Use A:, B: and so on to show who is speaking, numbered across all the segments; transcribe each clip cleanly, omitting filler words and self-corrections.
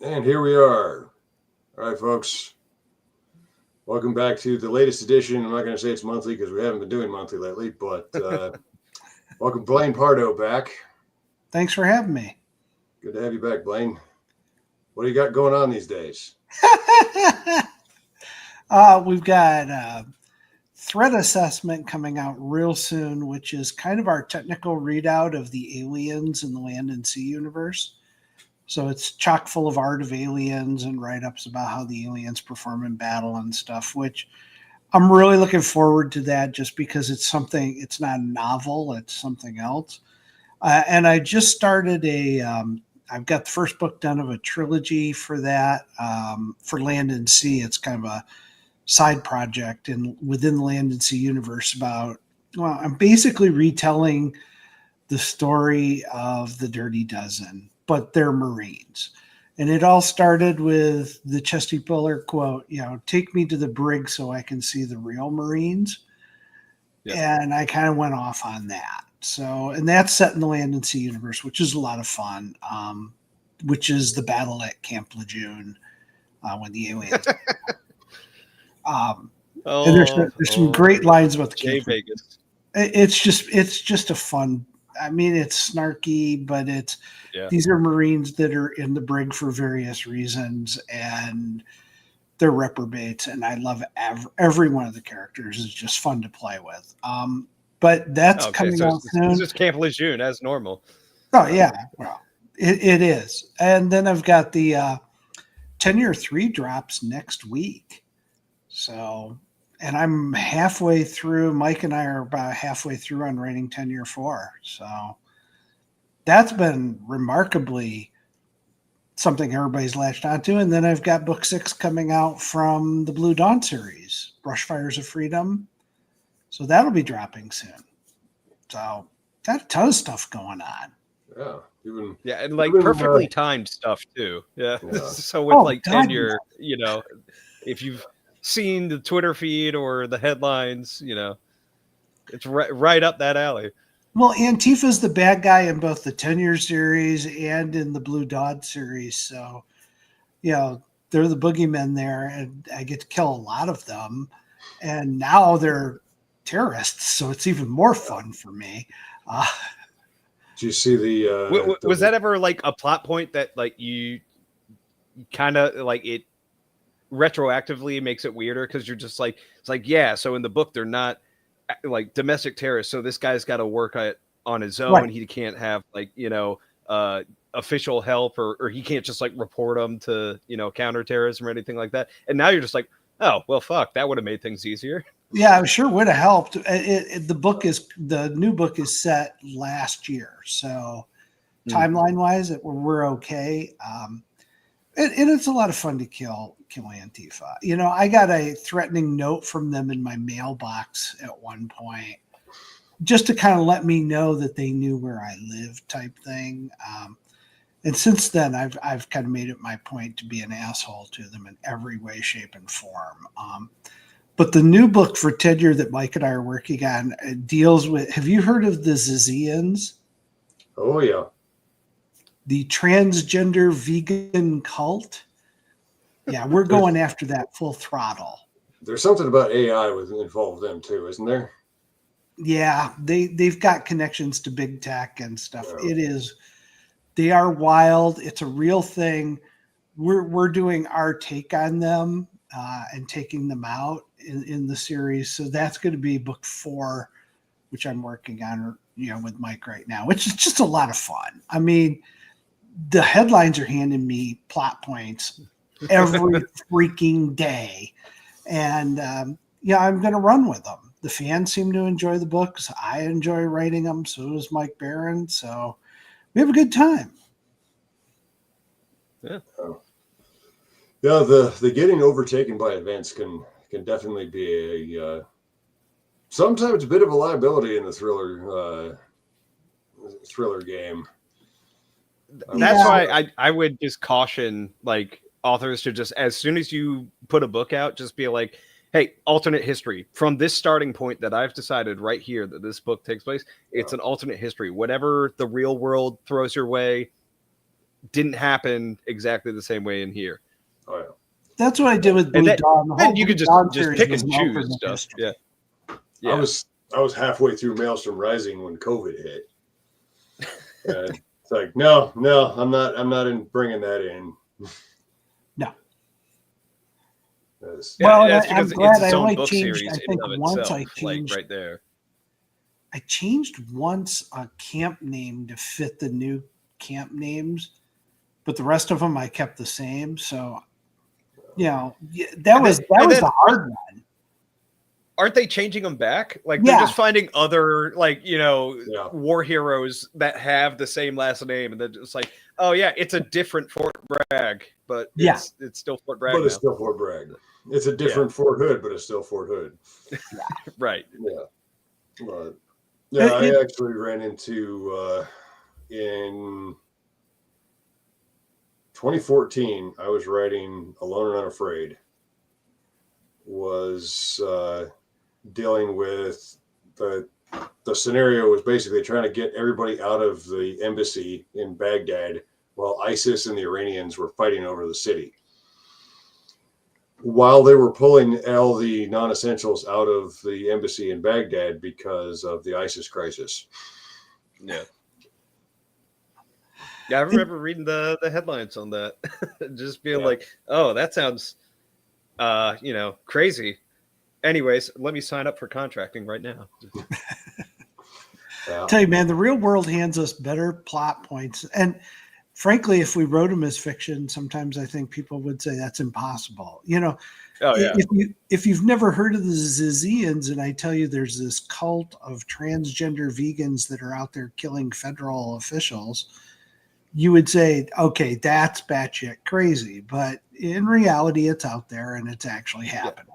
A: And here we are. All right, folks. Welcome back to the latest edition. I'm not going to say it's monthly because we haven't been doing monthly lately, but welcome Blaine Pardoe back.
B: Thanks for having me.
A: Good to have you back, Blaine. What do you got going on these days?
B: We've got threat assessment coming out real soon, which is kind of our technical readout of the aliens in the land and sea universe. So it's chock full of art of aliens and write-ups about how the aliens perform in battle and stuff, which I'm really looking forward to that just because it's not a novel, it's something else. And I just started I've got the first book done of a trilogy for that, for Land and Sea. It's kind of a side project within the Land and Sea universe I'm basically retelling the story of the Dirty Dozen, but they're Marines. And it all started with the Chesty Puller quote, take me to the brig so I can see the real Marines. Yep. And I kind of went off on that. So, and that's set in the Land and Sea universe, which is a lot of fun, which is the battle at Camp Lejeune when the aliens. And there's some great lines about the Camp
C: Vegas.
B: It's just a fun. I mean, it's snarky, but these are Marines that are in the brig for various reasons, and they're reprobates, and I love every one of the characters. Is just fun to play with. But that's coming out soon.
C: This is Camp Lejeune as normal.
B: Oh yeah, well, it is. And then I've got the Tenure 3 drops next week. So, and I'm halfway through. Mike and I are about halfway through on writing Tenure 4. So that's been remarkably something everybody's latched onto. And then I've got book 6 coming out from the Blue Dawn series, Brushfires of Freedom. So that'll be dropping soon. So got a ton of stuff going on.
A: Yeah.
C: And like perfectly timed stuff too. Yeah. So with Tenure, if you've seen the Twitter feed or the headlines, it's right up that alley.
B: Well, Antifa's the bad guy in both the Tenure series and in the Blue Dawn series. So, they're the boogeymen there, and I get to kill a lot of them. And now they're terrorists, so it's even more fun for me.
A: Did you see
C: was that ever like a plot point that like you kind of like it retroactively makes it weirder because you're just like, it's like, so in the book they're not like domestic terrorists, so this guy's got to work on his own. Right. He can't have like official help or he can't just like report them to counterterrorism or anything like that. And now you're just like, oh well, fuck, that would have made things easier.
B: Yeah, I'm sure would have helped. The new book is set last year, so timeline wise we're okay. And it's a lot of fun to kill Antifa. I got a threatening note from them in my mailbox at one point, just to kind of let me know that they knew where I lived, type thing. And since then, I've kind of made it my point to be an asshole to them in every way, shape, and form. But the new book for Tenure that Mike and I are working on deals with. Have you heard of the Zizians?
A: Oh yeah.
B: The transgender vegan cult. Yeah, we're going after that full throttle.
A: There's something about AI with involved them too, isn't there?
B: Yeah, they've got connections to big tech and stuff. Yeah. They are wild. It's a real thing. We're doing our take on them and taking them out in the series. So that's going to be book 4, which I'm working on, with Mike right now, which is just a lot of fun. I mean, the headlines are handing me plot points every freaking day. And, I'm going to run with them. The fans seem to enjoy the books. I enjoy writing them. So does Mike Barron. So we have a good time.
A: Yeah. Yeah. The getting overtaken by events can definitely be sometimes a bit of a liability in the thriller game.
C: That's why I would just caution like authors to just, as soon as you put a book out, just be like, hey, alternate history from this starting point that I've decided right here that this book takes place. It's an alternate history. Whatever the real world throws your way, didn't happen exactly the same way in here.
A: Oh yeah.
B: That's what I did with Blue
C: And
B: Dawn. The
C: then
B: whole
C: you could
B: Blue Dawn
C: just
B: series
C: pick
B: was
C: and
B: an
C: choose
B: alternate
C: stuff.
B: history.
C: Yeah. Yeah.
A: I was halfway through Maelstrom Rising when COVID hit. It's like, no, I'm not in bringing that in.
B: No.
C: Yeah,
B: Well,
C: that's
B: I'm
C: because
B: glad
C: it's its
B: I
C: own
B: only
C: book
B: changed.
C: series
B: I
C: in
B: think
C: and of
B: once
C: itself,
B: I changed.
C: like right there.
B: I changed once a camp name to fit the new camp names, but the rest of them I kept the same. So, that was the hard one.
C: Aren't they changing them back? Like
B: Yeah.
C: they're just finding other war heroes that have the same last name, and then it's like, oh yeah, it's a different Fort Bragg, but it's still Fort Bragg.
A: But it's still Fort Bragg. It's a different Fort Hood, but it's still Fort Hood.
C: Right.
A: Yeah. But I actually ran into in 2014. I was writing Alone and Unafraid. Was dealing with the scenario was basically trying to get everybody out of the embassy in Baghdad while ISIS and the Iranians were fighting over the city. While they were pulling all the non-essentials out of the embassy in Baghdad because of the ISIS crisis.
C: Yeah. Yeah, I remember reading the headlines on that. Just being like, oh, that sounds crazy. Anyways, let me sign up for contracting right now.
B: Tell you, man, the real world hands us better plot points. And frankly, if we wrote them as fiction, sometimes I think people would say that's impossible. If you've never heard of the Zizians, and I tell you there's this cult of transgender vegans that are out there killing federal officials, you would say, okay, that's batshit crazy. But in reality, it's out there and it's actually happening.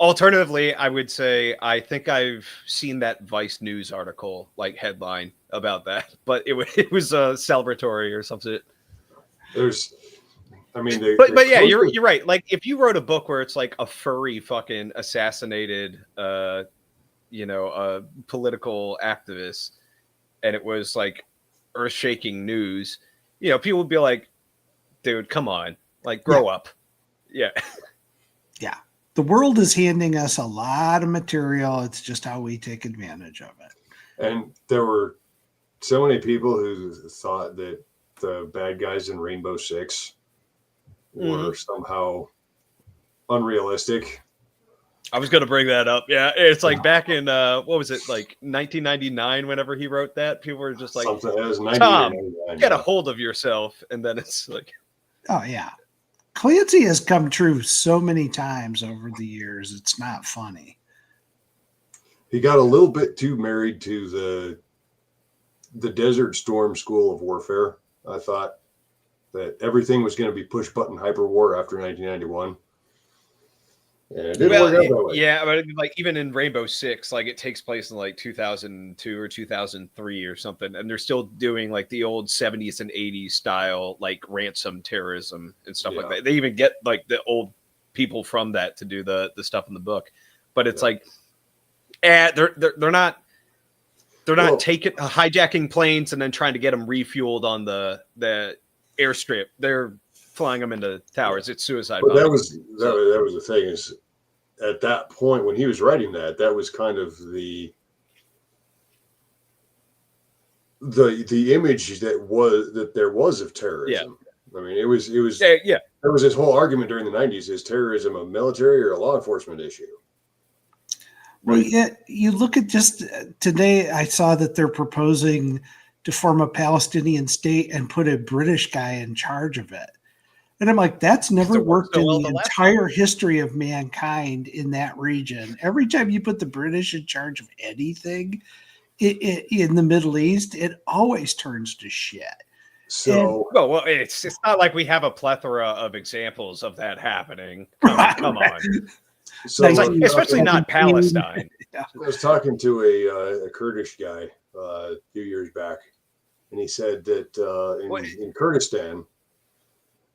C: Alternatively, I would say I think I've seen that Vice News article, like headline about that, but it was celebratory or something.
A: But
C: yeah, you're right. Like if you wrote a book where it's like a furry fucking assassinated, a political activist, and it was like earth-shaking news, people would be like, dude, come on, like grow up. Yeah.
B: Yeah. The world is handing us a lot of material. It's just how we take advantage of it.
A: And there were so many people who thought that the bad guys in Rainbow Six were somehow unrealistic.
C: I was going to bring that up. Yeah. It's like back in, what was it, like 1999, whenever he wrote that, people were just like, Tom, get a hold of yourself. And then it's like,
B: oh, yeah. Clancy has come true so many times over the years. It's not funny.
A: He got a little bit too married to the Desert Storm school of warfare. I thought that everything was going to be push button hyperwar after 1991. And it didn't work out that way.
C: Yeah, but like even in Rainbow Six, like it takes place in like 2002 or 2003 or something, and they're still doing like the old 70s and 80s style like ransom terrorism and stuff like that. They even get like the old people from that to do the stuff in the book, but it's like, they're not taking hijacking planes and then trying to get them refueled on the airstrip. They're flying them into towers. It's suicide.
A: But that was the thing is, at that point when he was writing that was kind of the image that there was of terrorism. I mean, it was there was this whole argument during the 90s: is terrorism a military or a law enforcement issue?
B: Well, you look at just today, I saw that they're proposing to form a Palestinian state and put a British guy in charge of it. And I'm like, that's never worked in the entire history of mankind in that region. Every time you put the British in charge of anything in the Middle East, it always turns to shit.
A: So,
C: well, it's not like we have a plethora of examples of that happening. Come on.
A: So,
C: especially not Palestine.
A: I was talking to a Kurdish guy a few years back, and he said that in Kurdistan,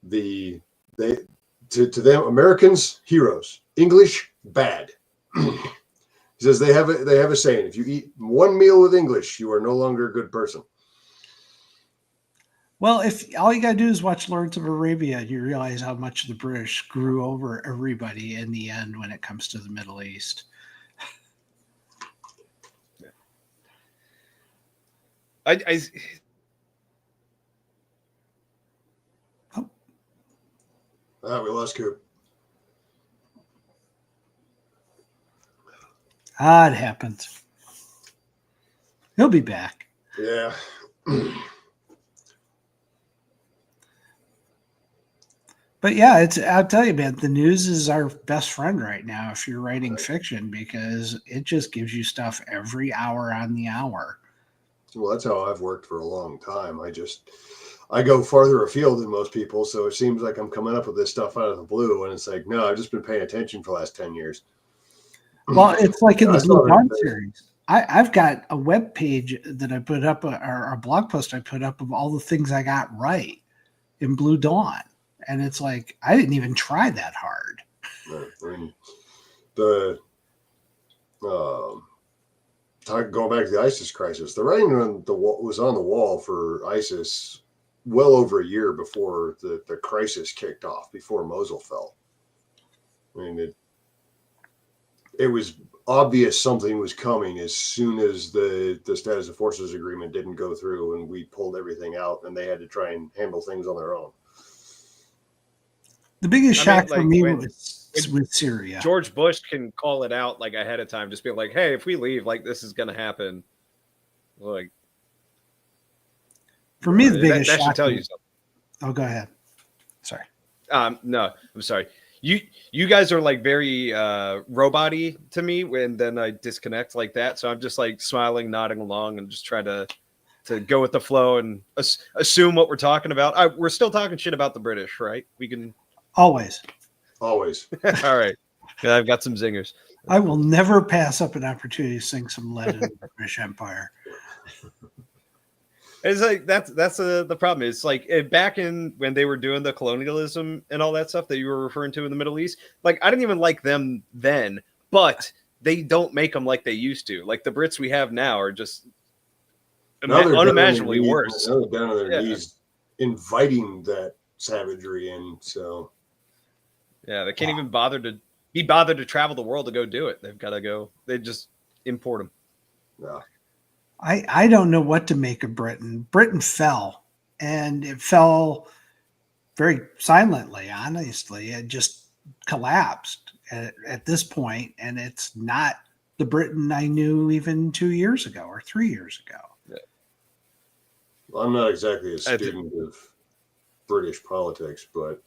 A: to them, Americans, heroes. English, bad. He says they have a saying: if you eat one meal with English, you are no longer a good person.
B: Well, if all you got to do is watch Lawrence of Arabia, you realize how much the British grew over everybody in the end when it comes to the Middle East.
C: I
A: We lost Coop.
B: It happens. He'll be back.
A: Yeah.
B: But yeah, I'll tell you, man, the news is our best friend right now if you're writing fiction, because it just gives you stuff every hour on the hour.
A: Well, that's how I've worked for a long time. I go farther afield than most people, so it seems like I'm coming up with this stuff out of the blue, and it's like, no, I've just been paying attention for the last 10 years.
B: Well, it's like in
A: I
B: the
A: saw
B: Blue Dawn
A: that-
B: series. I've got a web page that I put up, or a blog post I put up of all the things I got right in Blue Dawn. And it's like, I didn't even try that hard.
A: I mean, the going back to the ISIS crisis, the writing on the wall was on the wall for ISIS well over a year before the crisis kicked off, before Mosul fell. I mean, it was obvious something was coming as soon as the status of forces agreement didn't go through, and we pulled everything out, and they had to try and handle things on their own.
B: The biggest shock for me
C: when
B: was with Syria.
C: George Bush can call it out like ahead of time, just be like, "Hey, if we leave, like this is going to happen." Like,
B: for me, the biggest
C: that
B: shock.
C: should tell you something.
B: Oh, go ahead. Sorry.
C: No, I'm sorry. You guys are like very robot-y to me when then I disconnect like that. So I'm just like smiling, nodding along, and just try to go with the flow and assume what we're talking about. We're still talking shit about the British, right? We can
B: Always.
C: All right. Yeah, I've got some zingers.
B: I will never pass up an opportunity to sing some lead in the British Empire.
C: It's like that's the problem. It's like back in when they were doing the colonialism and all that stuff that you were referring to in the Middle East. Like I didn't even like them then, but they don't make them like they used to. Like the Brits we have now are just unimaginably worse.
A: They're down on their knees, inviting that savagery in. So
C: yeah, they can't even bother to travel the world to go do it. They've got to go. They just import them.
A: Yeah.
B: I don't know what to make of Britain. Britain fell, and it fell very silently, honestly. It just collapsed at this point, and it's not the Britain I knew even 2 years ago or 3 years ago.
C: Yeah.
A: Well, I'm not exactly a student of British politics, but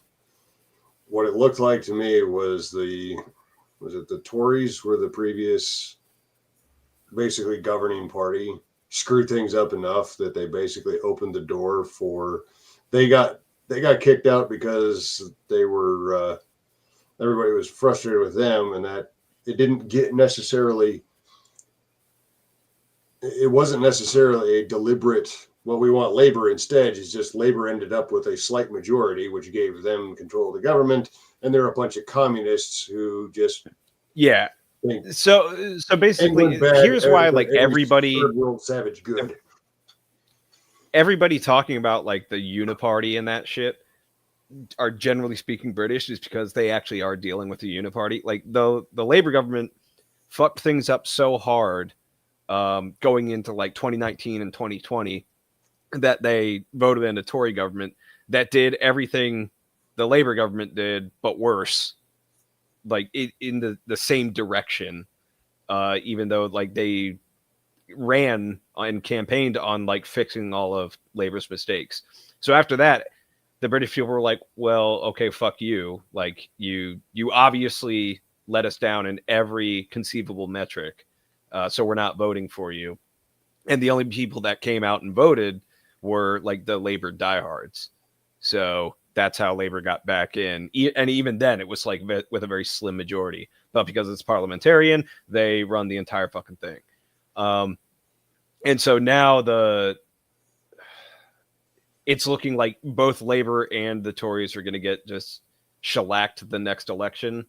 A: what it looked like to me was the Tories were the previous basically governing party, screwed things up enough that they basically opened the door for they got kicked out because they were everybody was frustrated with them, and that it wasn't necessarily a deliberate, well, we want Labor instead. It's just Labor ended up with a slight majority, which gave them control of the government, and there are a bunch of communists who just So basically, here's why like everybody third world savage good.
C: Everybody talking about like the uniparty and that shit are generally speaking British, is because they actually are dealing with the uniparty. Like the Labor government fucked things up so hard going into like 2019 and 2020 that they voted in a Tory government that did everything the Labor government did, but worse. Like in the same direction, even though like they ran and campaigned on like fixing all of Labor's mistakes. So after that, the British people were like, well, okay, fuck you. Like you obviously let us down in every conceivable metric. So we're not voting for you. And the only people that came out and voted were like the Labor diehards. So that's how Labor got back in. And even then, it was like with a very slim majority. But because it's parliamentarian, they run the entire fucking thing. And so now it's looking like both Labor and the Tories are going to get just shellacked the next election.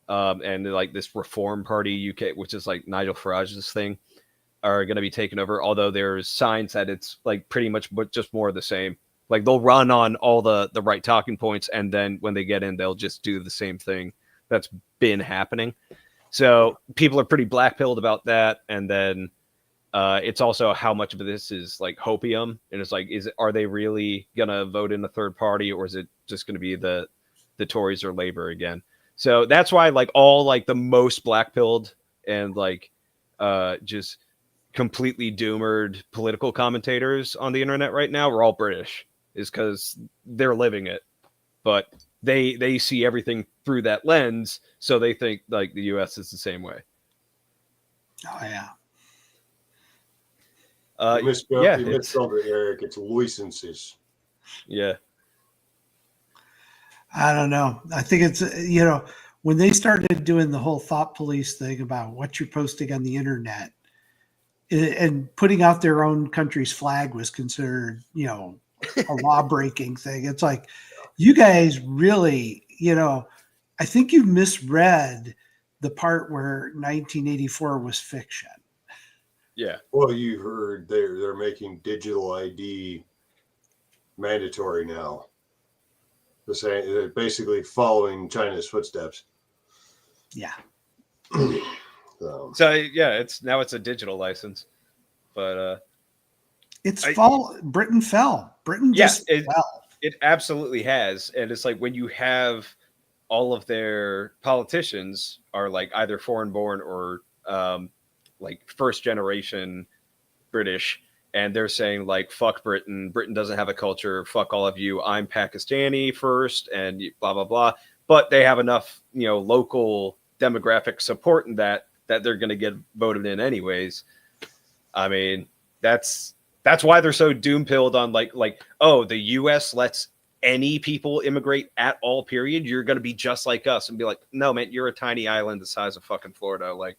C: And like this Reform Party UK, which is like Nigel Farage's thing, are going to be taken over. Although there's signs that it's like pretty much just more of the same. Like they'll run on all the right talking points, and then when they get in, they'll just do the same thing that's been happening. So people are pretty black-pilled about that, and then it's also how much of this is like hopium, and it's like, are they really gonna vote in a third party, or is it just gonna be the Tories or Labor again? So that's why like all like the most black-pilled and like just completely doomered political commentators on the internet right now are all British, is because they're living it, but they see everything through that lens, so they think like the US is the same way.
B: Oh yeah.
A: You misspelled it, Eric. It's licenses.
C: Yeah.
B: I don't know. I think it's, you know, when they started doing the whole thought police thing about what you're posting on the internet, and putting out their own country's flag was considered, you know, a law breaking thing. It's like, you guys really, you know, I think you misread the part where 1984 was fiction.
C: Yeah.
A: Well, you heard they're making digital ID mandatory now. They're basically following China's footsteps.
B: Yeah.
C: So yeah, it's a digital license, but
B: Britain fell. Britain just fell.
C: It absolutely has, and it's like when you have all of their politicians are like either foreign born or like first generation British, and they're saying like, fuck Britain, Britain doesn't have a culture, fuck all of you, I'm Pakistani first, and blah blah blah. But they have enough, you know, local demographic support in that they're going to get voted in anyways. I mean, that's why they're so doom-pilled on like oh, the US lets any people immigrate at all, period. You're going to be just like us, and be like, no man, you're a tiny island the size of fucking Florida. Like,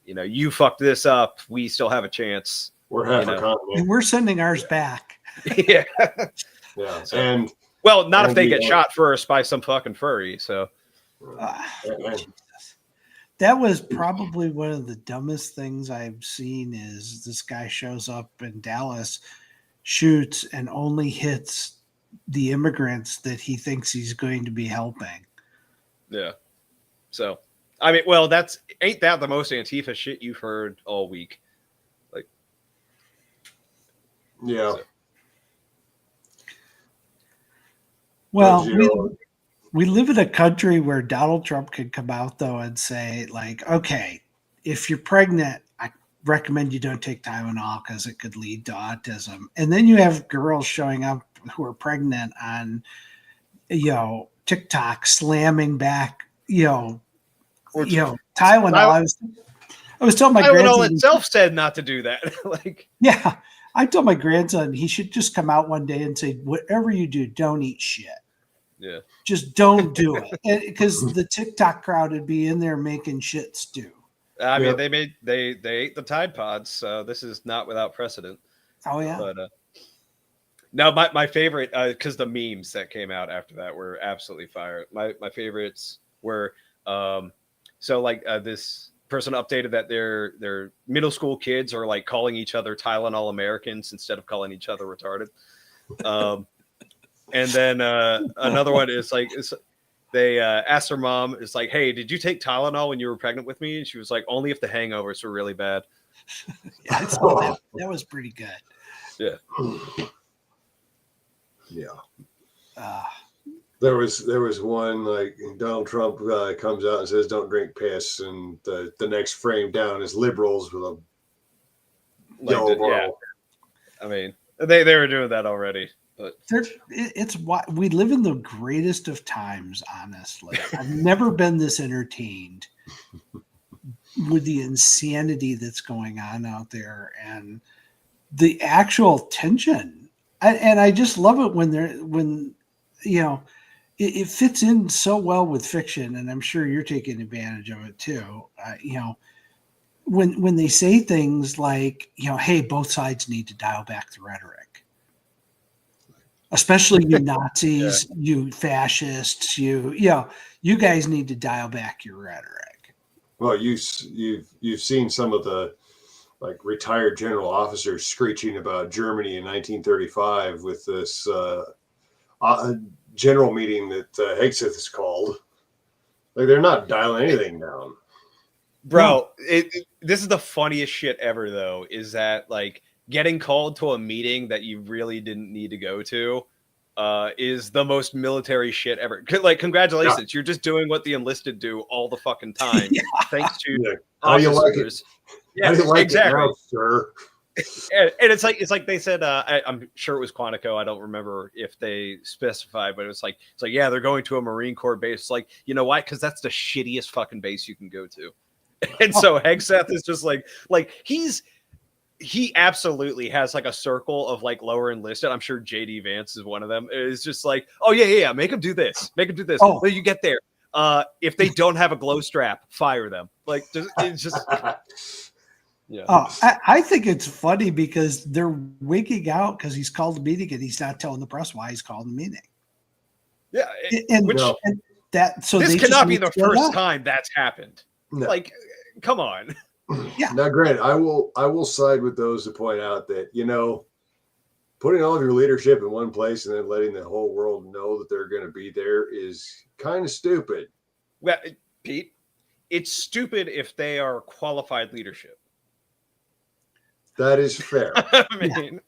C: you know, you fucked this up, we still have a chance.
A: We're half a continent,
B: and we're sending ours back.
C: Yeah.
A: Yeah.
C: So,
A: and
C: well, not if they get shot first by some fucking furry. So
B: that was probably one of the dumbest things I've seen. Is this guy shows up in Dallas, shoots, and only hits the immigrants that he thinks he's going to be helping.
C: Yeah. So, I mean, well, ain't that the most Antifa shit you've heard all week? Like,
A: yeah.
C: So.
B: Well, we live in a country where Donald Trump could come out though and say like, okay, if you're pregnant, I recommend you don't take Tylenol because it could lead to autism. And then you have girls showing up who are pregnant on, you know, TikTok slamming back, you know, Tylenol. I was telling my grandson.
C: Tylenol itself said not to do that. Like,
B: yeah, I told my grandson he should just come out one day and say, whatever you do, don't eat shit.
C: Yeah.
B: Just don't do it, because the TikTok crowd would be in there making shit stew.
C: I mean, they ate the Tide Pods, so this is not without precedent.
B: Oh yeah.
C: But no, my favorite, because the memes that came out after that were absolutely fire. My favorites were so like this person updated that their middle school kids are like calling each other Tylenol Americans instead of calling each other retarded. And then another one is like, they asked her mom, it's like, hey, did you take Tylenol when you were pregnant with me? And she was like, only if the hangovers were really bad.
B: Yeah, I saw that was pretty good.
C: Yeah.
A: Yeah. There was one like Donald Trump comes out and says, don't drink piss. And the next frame down is liberals with a yellow bottle.
C: Yeah. I mean, they were doing that already. But
B: it's why we live in the greatest of times, honestly. I've never been this entertained with the insanity that's going on out there and the actual tension. And I just love it when you know, it fits in so well with fiction, and I'm sure you're taking advantage of it too. You know, when they say things like, you know, hey, both sides need to dial back the rhetoric. Especially you Nazis, you fascists, you guys need to dial back your rhetoric.
A: Well, you've seen some of the like retired general officers screeching about Germany in 1935 with this general meeting that Hegseth is called. Like they're not dialing anything down.
C: Bro, this is the funniest shit ever, though, is that like getting called to a meeting that you really didn't need to go to is the most military shit ever. Like, congratulations. Yeah. You're just doing what the enlisted do all the fucking time. Yeah. Thanks to
A: How you like it?
C: Yeah,
A: How you like
C: exactly.
A: it now, sir?
C: And it's like they said, I'm sure it was Quantico. I don't remember if they specified, but it's like, yeah, they're going to a Marine Corps base. It's like, you know why? Because that's the shittiest fucking base you can go to. And so Hegseth is just like he absolutely has like a circle of like lower enlisted. I'm sure JD Vance is one of them. It's just like, oh yeah, make them do this. Make them do this. Oh, well, you get there. If they don't have a glow strap, fire them. Like it's just. Yeah.
B: Oh, I think it's funny because they're wigging out because he's called a meeting and he's not telling the press why he's called the meeting.
C: Yeah,
B: this
C: cannot be the first time that's happened. No. Like, come on.
B: Yeah.
A: Now, granted, I will side with those who point out that putting all of your leadership in one place and then letting the whole world know that they're going to be there is kind of stupid.
C: Well, Pete, it's stupid if they are qualified leadership.
A: That is fair.
C: I mean,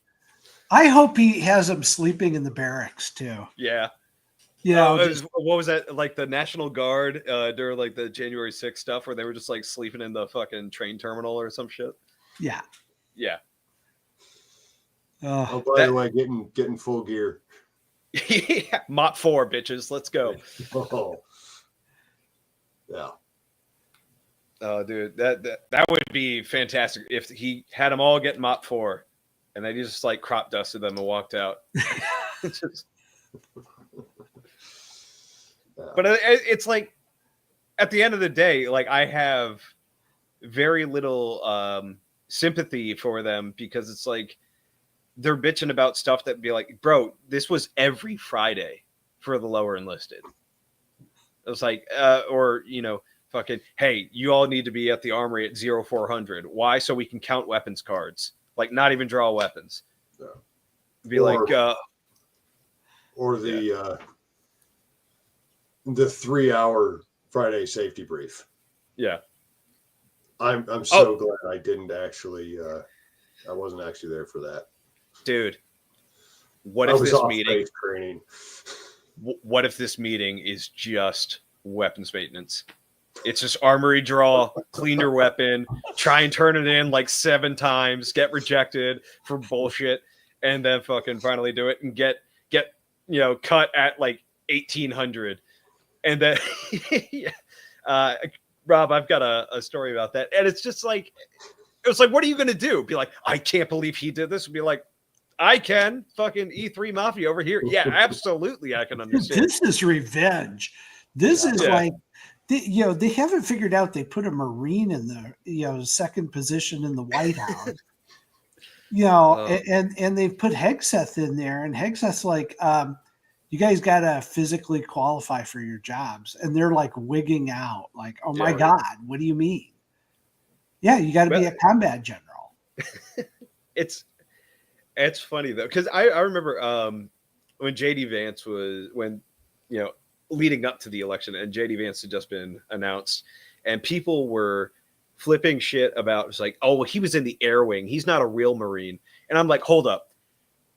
B: I hope he has them sleeping in the barracks too.
C: Yeah.
B: What
C: was that, like the National Guard during like the January 6th stuff where they were just like sleeping in the fucking train terminal or some shit?
B: Yeah.
C: Yeah.
A: Oh, by the way, getting full gear.
C: Yeah. Mott 4, bitches. Let's go.
A: Oh. Yeah.
C: Oh, dude, that would be fantastic if he had them all get Mott 4 and they just like crop dusted them and walked out. But it's like at the end of the day, like I have very little sympathy for them because it's like they're bitching about stuff that be like, bro, this was every Friday for the lower enlisted. It was like, fucking, hey, you all need to be at the armory at 0400. Why? So we can count weapons cards. Like, not even draw weapons.
A: Yeah.
C: Be like,
A: or the 3-hour Friday safety brief.
C: Yeah.
A: I'm so glad I didn't actually. I wasn't actually there for that.
C: Dude, what if this meeting?
A: Training.
C: What if this meeting is just weapons maintenance? It's just armory draw, clean your weapon, try and turn it in like 7 times, get rejected for bullshit, and then fucking finally do it and get cut at like 1800. And then Rob, I've got a story about that. And it's just like, what are you going to do? Be like, I can't believe he did this. Be like, I can. Fucking E3 Mafia over here. Yeah, absolutely. I can understand.
B: This is revenge. This is like, they haven't figured out they put a Marine in the, second position in the White House. And they've put Hegseth in there, and Hegseth's like, you guys got to physically qualify for your jobs. And they're like wigging out, like, oh my God, what do you mean? Yeah, you got to be a combat general.
C: It's funny though, because I remember when JD Vance was leading up to the election, and JD Vance had just been announced, and people were flipping shit about it's like, oh, well, he was in the air wing. He's not a real Marine. And I'm like, hold up.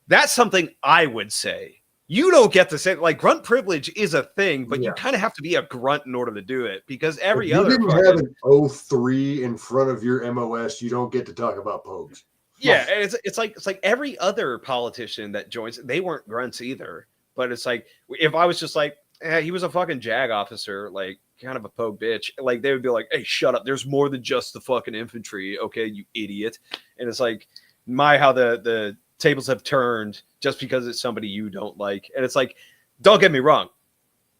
C: That's something I would say. You don't get to say, like, grunt privilege is a thing, but you kind of have to be a grunt in order to do it, because every other.
A: You didn't have an 03 in front of your MOS. You don't get to talk about pogues.
C: Yeah, and it's like every other politician that joins, they weren't grunts either. But it's like, if I was just like, he was a fucking JAG officer, like kind of a pogue bitch, like they would be like, hey, shut up. There's more than just the fucking infantry. Okay, you idiot. And it's like, how the tables have turned just because it's somebody you don't like. And it's like, don't get me wrong.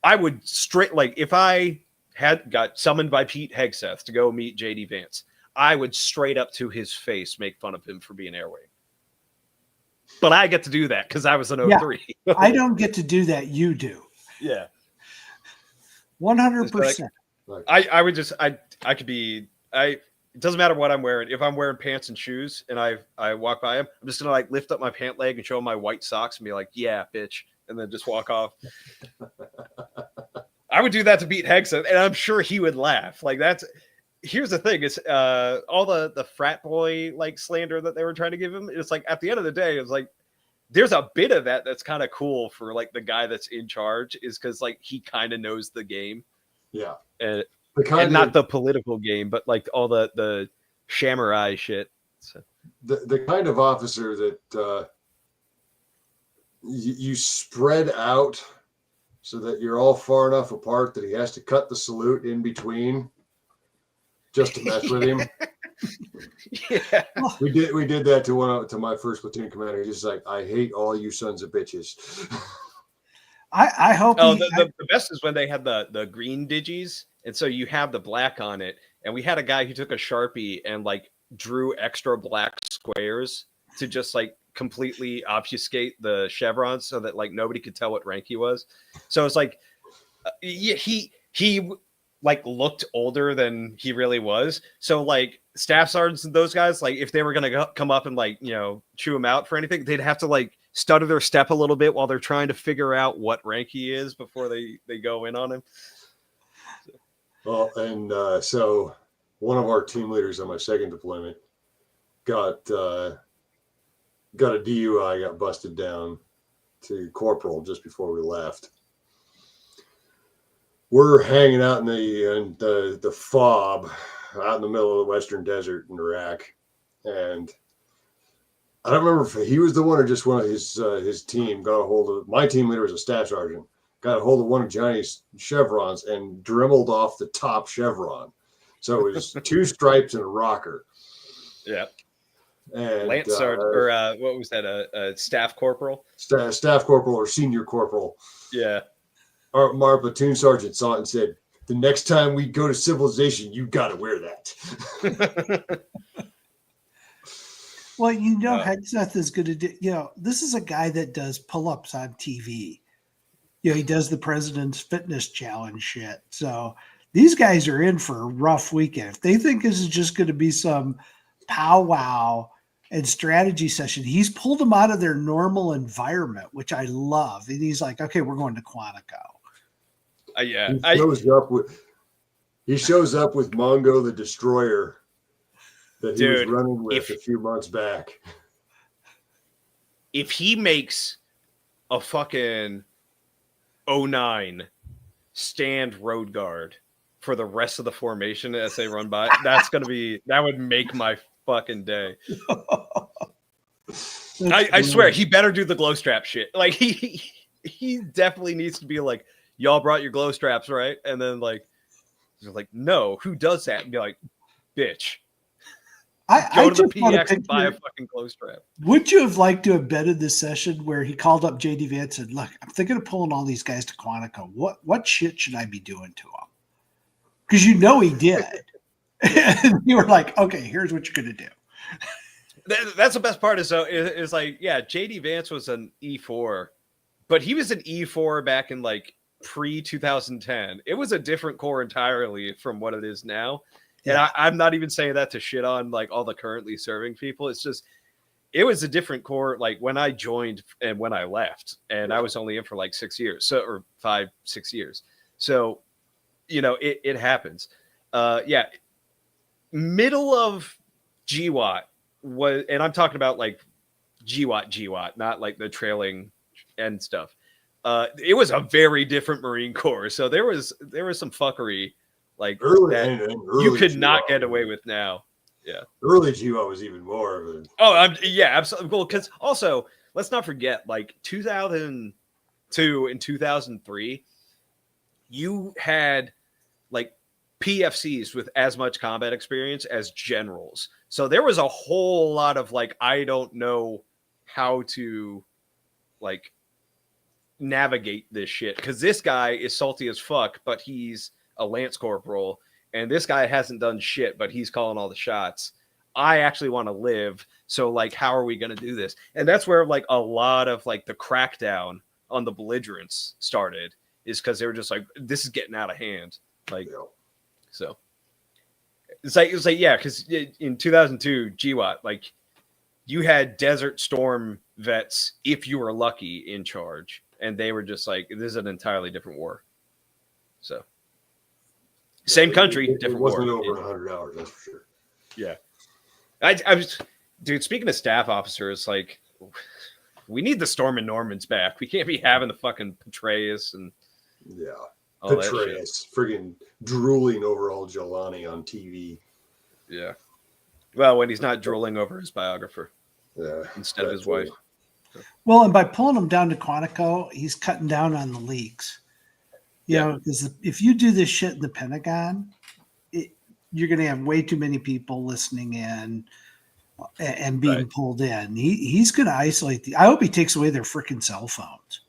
C: I would if I had got summoned by Pete Hegseth to go meet JD Vance, I would straight up to his face make fun of him for being air wing. But I get to do that because I was an 03.
B: I don't get to do that. You do.
C: Yeah.
B: 100%.
C: I would just, I could be, it doesn't matter what I'm wearing. If I'm wearing pants and shoes and I walk by him, I'm just gonna like lift up my pant leg and show him my white socks and be like, "Yeah, bitch," and then just walk off. I would do that to beat Hexen, and I'm sure he would laugh. Like that's. Here's the thing: is all the frat boy like slander that they were trying to give him. It's like at the end of the day, it's like there's a bit of that that's kind of cool for like the guy that's in charge, is because like he kind of knows the game.
A: Yeah,
C: and not the political game, but like all the samurai shit. So.
A: The kind of officer that you spread out so that you're all far enough apart that he has to cut the salute in between just to mess with him.
C: Yeah,
A: we did that to my first platoon commander. He's like, I hate all you sons of bitches.
B: I hope.
C: Oh, the best is when they had the green digis, and so you have the black on it. And we had a guy who took a Sharpie and like drew extra black squares to just like completely obfuscate the chevrons so that like nobody could tell what rank he was. So it's like he like looked older than he really was. So like staff sergeants and those guys, like if they were gonna come up and like chew him out for anything, they'd have to like stutter their step a little bit while they're trying to figure out what rank he is before they go in on him.
A: Well, and so one of our team leaders on my second deployment got a DUI, got busted down to corporal just before we left. We're hanging out in the fob out in the middle of the Western Desert in Iraq, and I don't remember if he was the one or just one of his team got a hold of. My team leader was a staff sergeant. Got a hold of one of Johnny's chevrons and dremelled off the top chevron. So it was 2 stripes and a rocker. Yeah. And
C: Lance sergeant, or what was that? A staff corporal?
A: Staff corporal or senior corporal.
C: Yeah.
A: Our platoon sergeant saw it and said, "The next time we go to civilization, you got to wear that."
B: Well, Hexeth is going to do. This is a guy that does pull-ups on TV. He does the President's Fitness Challenge shit. So these guys are in for a rough weekend. If they think this is just going to be some powwow and strategy session, he's pulled them out of their normal environment, which I love. And he's like, okay, we're going to Quantico.
C: Yeah.
A: He shows up with Mongo the Destroyer that he was running with a few months back.
C: If he makes a fucking 09 stand road guard for the rest of the formation as they run by, that would make my fucking day. I swear he better do the glow strap shit. Like he definitely needs to be like, y'all brought your glow straps, right? And then like no, who does that? And be like, bitch. Go to the PX and buy a fucking glow strap.
B: Would you have liked to have been in this session where he called up JD Vance and said, look, I'm thinking of pulling all these guys to Quantico. What shit should I be doing to them? Because he did. And you were like, okay, here's what you're going to do.
C: That's the best part is like, yeah, JD Vance was an E4, but he was an E4 back in like pre-2010. It was a different core entirely from what it is now. And I'm not even saying that to shit on like all the currently serving people. It's just, it was a different core. Like when I joined and when I left, and I was only in for like 6 years, or 5-6 years. So, it happens. Middle of GWAT was, and I'm talking about like GWAT, not like the trailing end stuff. It was a very different Marine Corps. So there was some fuckery. Like
A: early
C: you could not get away with now. Yeah.
A: Early GWAT was even more of it.
C: Oh, absolutely. Well, because also, let's not forget, like 2002 and 2003, you had like PFCs with as much combat experience as generals. So there was a whole lot of like, I don't know how to like navigate this shit. Because this guy is salty as fuck, but he's a lance corporal, and this guy hasn't done shit, but he's calling all the shots. I actually want to live, so like, how are we going to do this? And that's where like a lot of like the crackdown on the belligerents started, is because they were just like, this is getting out of hand. Like, so it's like yeah, because in 2002, GWAT, like you had Desert Storm vets, if you were lucky, in charge, and they were just like, this is an entirely different war. So same country, different war.
A: It wasn't over 100 hours, that's for sure.
C: Yeah, I was, dude. Speaking of staff officers, like we need the Storm and Normans back. We can't be having the fucking Petraeus and
A: Petraeus friggin' drooling over old Jelani on TV.
C: Yeah. Well, when he's not drooling over his biographer instead of his wife.
B: Well, and by pulling him down to Quantico, he's cutting down on the leaks. You know, because if you do this shit in the Pentagon, you're going to have way too many people listening in and being pulled in. He's going to isolate I hope he takes away their freaking cell phones.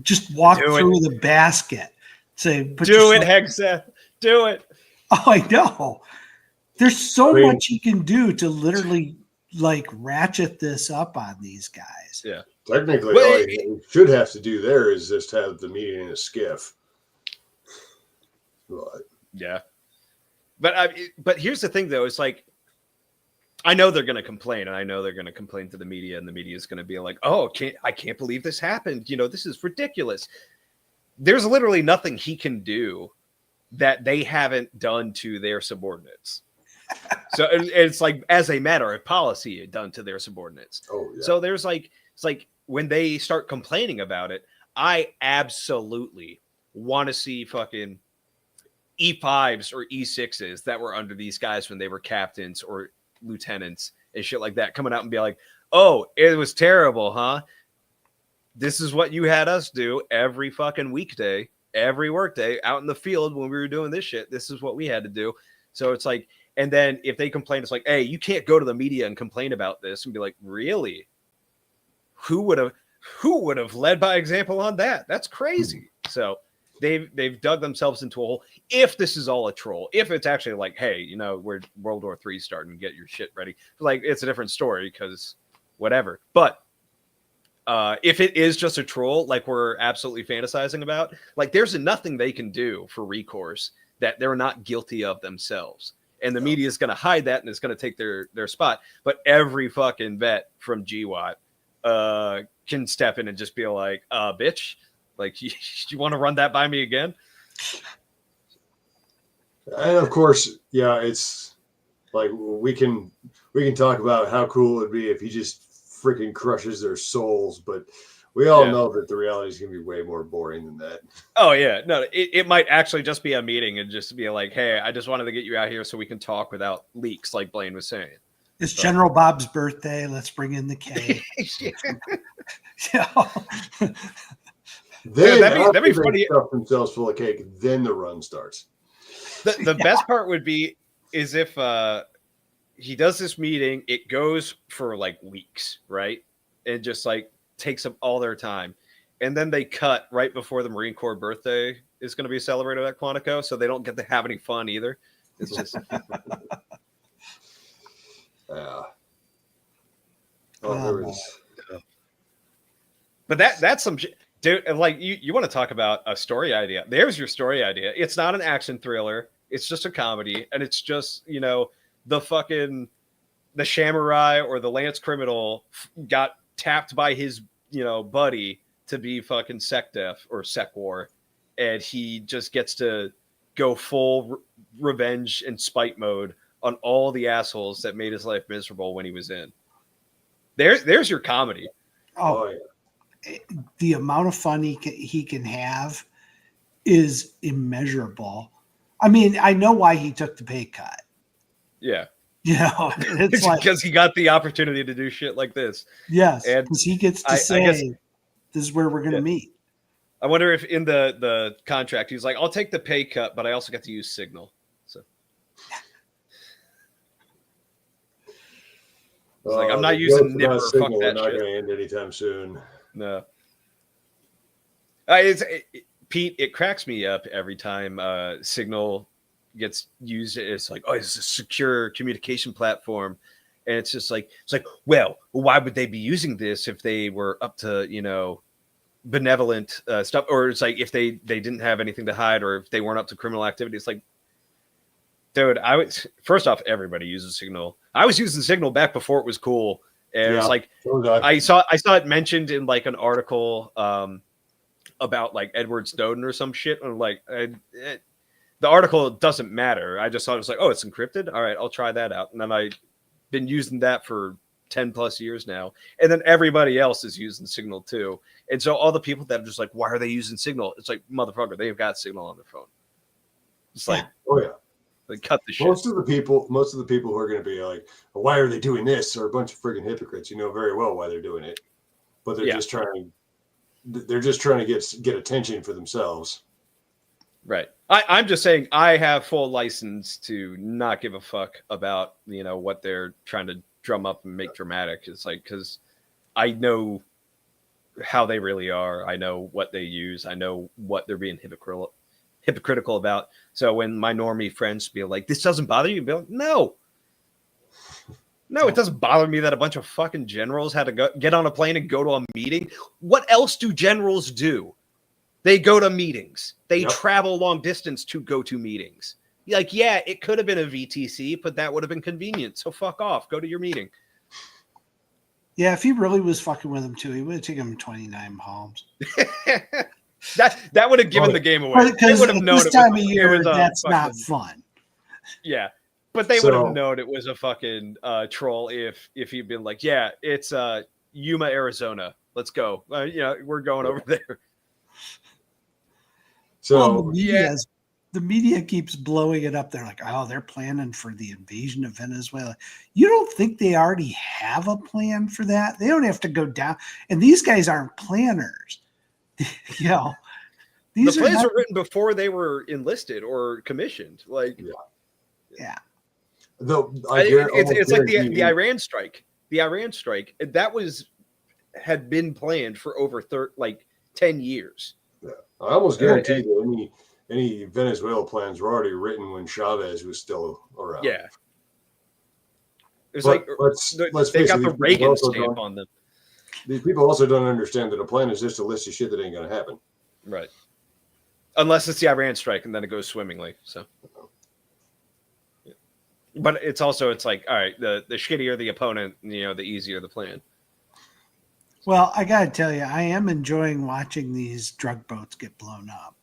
B: Just walk through the basket. Say,
C: do it, Hegseth. Do it.
B: Oh, I know. There's so much he can do to literally like ratchet this up on these guys.
C: Yeah.
A: Technically, all he should have to do there is just have the meeting in a skiff.
C: Yeah. But here's the thing, though. It's like, I know they're going to complain, and I know they're going to complain to the media, and the media is going to be like, oh, I can't believe this happened. You know, this is ridiculous. There's literally nothing he can do that they haven't done to their subordinates. So it's like, as a matter of policy, done to their subordinates.
A: Oh, yeah.
C: So there's like, it's like when they start complaining about it, I absolutely want to see fucking E5s or E6s that were under these guys when they were captains or lieutenants and shit like that coming out and be like, oh, it was terrible, huh? This is what you had us do every fucking weekday, every workday out in the field when we were doing this shit. This is what we had to do. So it's like, and then if they complain, it's like, hey, you can't go to the media and complain about this and be like, really? Who would have led by example on that? That's crazy. So they've dug themselves into a hole. If this is all a troll, if it's actually like, hey, you know, we're World War III starting, get your shit ready. Like, it's a different story because whatever. But if it is just a troll, like we're absolutely fantasizing about, like there's nothing they can do for recourse that they're not guilty of themselves. And the media is going to hide that and it's going to take their spot. But every fucking vet from GWAT can step in and just be like, bitch, like, you want to run that by me again?
A: And of course, yeah, it's like we can talk about how cool it would be if he just freaking crushes their souls, but we all know that the reality is going to be way more boring than that.
C: Oh, yeah. No, it might actually just be a meeting and just be like, hey, I just wanted to get you out here so we can talk without leaks, like Blaine was saying.
B: It's General Bob's birthday. Let's bring in the cake.
A: That'd be funny. Stuff themselves full of cake, then the run starts.
C: The best part would be is if he does this meeting, it goes for like weeks, right? And just like takes up all their time. And then they cut right before the Marine Corps birthday is going to be celebrated at Quantico, so they don't get to have any fun either. It's just but that's some shit. Dude, like you want to talk about a story idea. There's your story idea. It's not an action thriller. It's just a comedy. And it's just, you know, the Samurai or the Lance Criminal got tapped by his, you know, buddy to be fucking sec def or sec war. And he just gets to go full revenge and spite mode on all the assholes that made his life miserable when he was in. There's your comedy.
B: Oh, yeah. The amount of fun he can have is immeasurable. I mean, I know why he took the pay cut.
C: Yeah.
B: You know, it's
C: like, because he got the opportunity to do shit like this.
B: Yes. And because he gets to say, this is where we're going to meet.
C: I wonder if in the contract, he's like, I'll take the pay cut, but I also get to use Signal. So it's like, I'm not using Nipper. Fuck that shit.
A: Not going to end anytime soon.
C: No. Pete, it cracks me up every time Signal gets used. It's like, oh, it's a secure communication platform. And it's just like, well, why would they be using this if they were up to, you know, benevolent stuff? Or it's like if they didn't have anything to hide or if they weren't up to criminal activity. It's like, Dude, first off, everybody uses Signal. I was using Signal back before it was cool. And it was like, I saw it mentioned in like an article about like Edward Snowden or some shit. And like, the article doesn't matter. I just thought it was like, oh, it's encrypted. All right, I'll try that out. And then I've been using that for 10 plus years now. And then everybody else is using Signal too. And so all the people that are just like, why are they using Signal? It's like, motherfucker, they've got Signal on their phone. It's like,
A: oh yeah.
C: Like, cut the shit.
A: Most of the people who are going to be like, well, why are they doing this? Are a bunch of friggin' hypocrites. You know very well why they're doing it, but they're just trying. They're just trying to get attention for themselves.
C: Right. I'm just saying I have full license to not give a fuck about what they're trying to drum up and make dramatic. It's like, because I know how they really are. I know what they use. I know what they're being hypocritical about. So when my normie friends be like, this doesn't bother you, be like, no, it doesn't bother me that a bunch of fucking generals had to get on a plane and go to a meeting. What else do generals do? They go to meetings. They travel long distance to go to meetings. Like, yeah, it could have been a VTC, but that would have been convenient. So fuck off. Go to your meeting.
B: Yeah, if he really was fucking with him too, he would have taken him 29 palms.
C: That would have given the game away.
B: Because at this time of year, that's not fun.
C: Yeah, but they would have known it was a fucking troll if he'd been like, yeah, it's Yuma, Arizona. Let's go. We're going over there.
B: So the media keeps blowing it up. They're like, oh, they're planning for the invasion of Venezuela. You don't think they already have a plan for that? They don't have to go down. And these guys aren't planners. The
C: plans were written before they were enlisted or commissioned. Like,
B: yeah.
A: Though
C: it's like the Iran strike. The Iran strike had been planned for over 10 years.
A: Yeah. I almost guarantee that any Venezuela plans were already written when Chavez was still around.
C: Yeah. It's like they got the Reagan stamp on them.
A: These people also don't understand that a plan is just a list of shit that ain't going to happen.
C: Right. Unless it's the Iran strike and then it goes swimmingly. So, but it's like, all right, the shittier the opponent, the easier the plan.
B: Well, I got to tell you, I am enjoying watching these drug boats get blown up.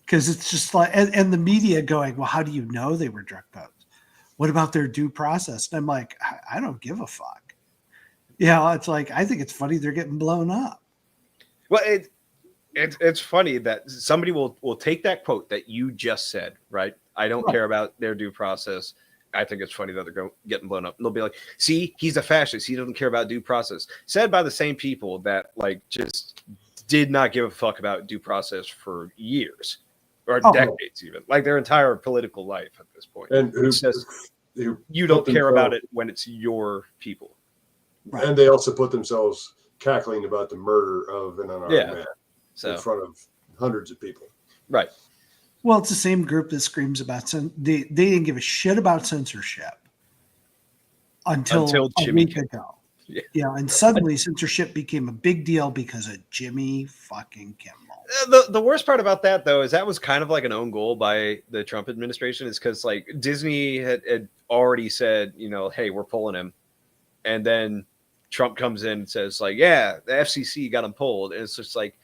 B: Because it's just like, and the media going, well, how do you know they were drug boats? What about their due process? And I'm like, I don't give a fuck. It's like, I think it's funny they're getting blown up.
C: Well, it's funny that somebody will take that quote that you just said, right? I don't care about their due process. I think it's funny that they're getting blown up. And they'll be like, see, he's a fascist. He doesn't care about due process. Said by the same people that just did not give a fuck about due process for years or decades even. Like their entire political life at this point.
A: And
C: it's just, you don't care about it when it's your people.
A: Right. And they also put themselves cackling about the murder of an unarmed man in front of hundreds of people.
C: Right.
B: Well, it's the same group that screams about they didn't give a shit about censorship until a week ago. Yeah. And suddenly censorship became a big deal because of Jimmy fucking Kimmel.
C: The worst part about that, though, is that was kind of like an own goal by the Trump administration, is because Disney had already said, hey, we're pulling him. And then Trump comes in and says, the FCC got him pulled. And it's just like,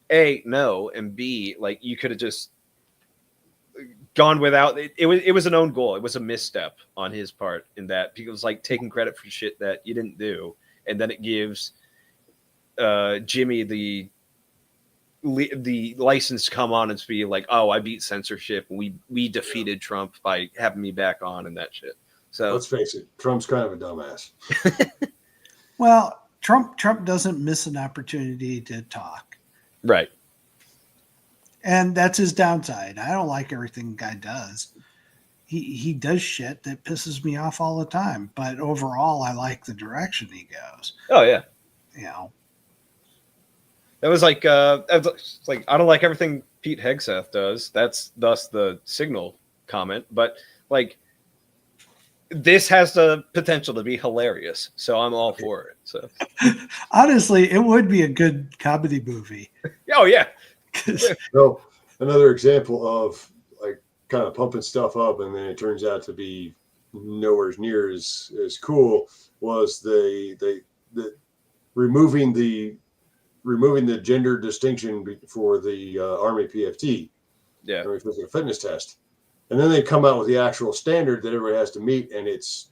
C: A, no, and B, you could have just gone without it. It was an own goal. It was a misstep on his part in that he was taking credit for shit that you didn't do, and then it gives Jimmy the license to come on and be like, oh, I beat censorship. We defeated Trump by having me back on and that shit. So
A: let's face it, Trump's kind of a dumbass.
B: Well, Trump doesn't miss an opportunity to talk.
C: Right.
B: And that's his downside. I don't like everything the guy does. He does shit that pisses me off all the time. But overall, I like the direction he goes.
C: Oh, yeah.
B: That
C: was I don't like everything Pete Hegseth does. That's thus the Signal comment. But this has the potential to be hilarious. So I'm all for it. So
B: honestly, it would be a good comedy movie.
C: Oh, yeah.
A: So another example of kind of pumping stuff up, and then it turns out to be nowhere near as cool, was the removing the gender distinction for the Army PFT, Army Physical Fitness Test, and then they come out with the actual standard that everybody has to meet, and it's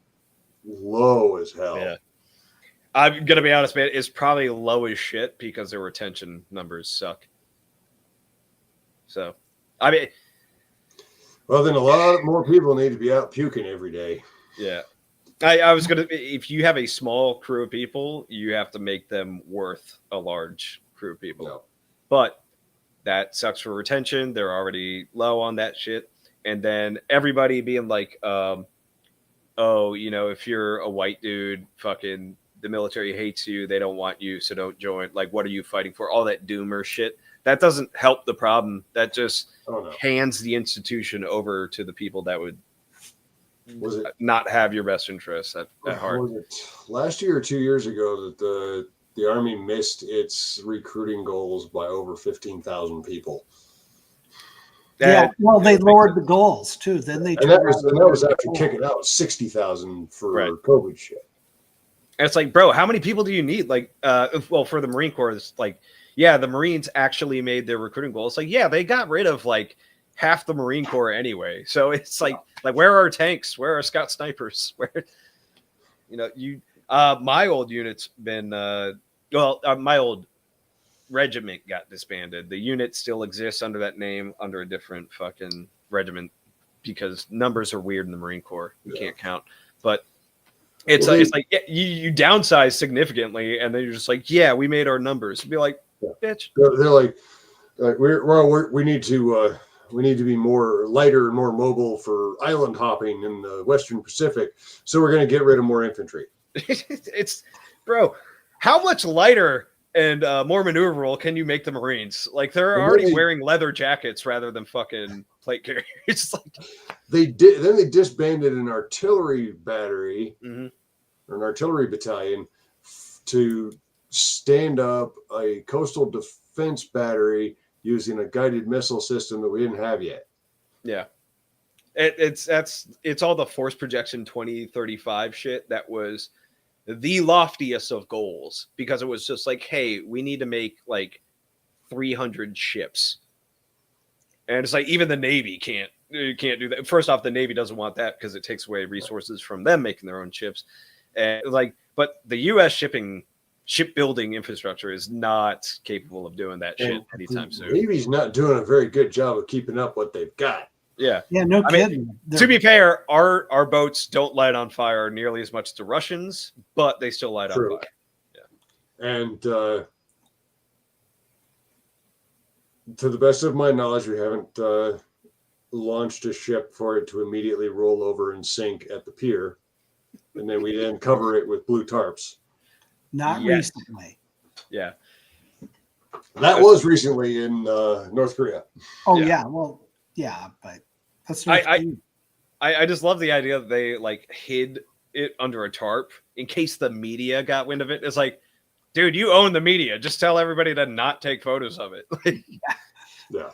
A: low as hell.
C: Yeah, I'm gonna be honest, man. It's probably low as shit because their retention numbers suck. So, I mean,
A: well, then a lot more people need to be out puking every day.
C: Yeah. I was going to, if you have a small crew of people, you have to make them worth a large crew of people.
A: No.
C: But that sucks for retention. They're already low on that shit. And then everybody being like, oh, if you're a white dude, fucking the military hates you. They don't want you. So don't join. Like, what are you fighting for? All that doomer shit. That doesn't help the problem. That just hands the institution over to the people that would not have your best interests at heart.
A: Was it last year or 2 years ago that the Army missed its recruiting goals by over 15,000 people?
B: Yeah, well, they lowered the goals too. Then they
A: that was after kicking out 60,000 for COVID shit.
C: And it's like, bro, how many people do you need? Like, for the Marine Corps, it's like, yeah, the Marines actually made their recruiting goals. Like, yeah, they got rid of like half the Marine Corps anyway. So it's like where are our tanks? Where are Scout snipers? Where, my old unit's been, my old regiment got disbanded. The unit still exists under that name, under a different fucking regiment, because numbers are weird in the Marine Corps. You can't count, but it's like you downsize significantly, and then you're just like, yeah, we made our numbers. Be like, bitch.
A: They're like we need to be more lighter and more mobile for island hopping in the Western Pacific, so we're going to get rid of more infantry.
C: It's, bro, how much lighter and more maneuverable can you make the Marines? Like, they're already wearing leather jackets rather than fucking plate carriers. It's like
A: they disbanded an artillery battery or an artillery battalion to stand up a coastal defense battery using a guided missile system that we didn't have yet.
C: Yeah. It's all the force projection 2035 shit that was the loftiest of goals, because it was just like, hey, we need to make like 300 ships. And it's like, even the Navy can't do that. First off, the Navy doesn't want that because it takes away resources from them making their own ships. And but the U.S. shipbuilding infrastructure is not capable of doing that shit anytime soon.
A: Navy's not doing a very good job of keeping up what they've got.
C: Yeah.
B: Yeah, no kidding.
C: To be fair, our boats don't light on fire nearly as much as the Russians, but they still light on fire. Yeah.
A: And to the best of my knowledge, we haven't launched a ship for it to immediately roll over and sink at the pier, and then we cover it with blue tarps.
B: Not recently.
C: Yeah.
A: That was recently in North Korea.
B: Oh yeah. Well, yeah, but that's
C: I just love the idea that they like hid it under a tarp in case the media got wind of it. It's like, dude, you own the media. Just tell everybody to not take photos of it.
A: Yeah.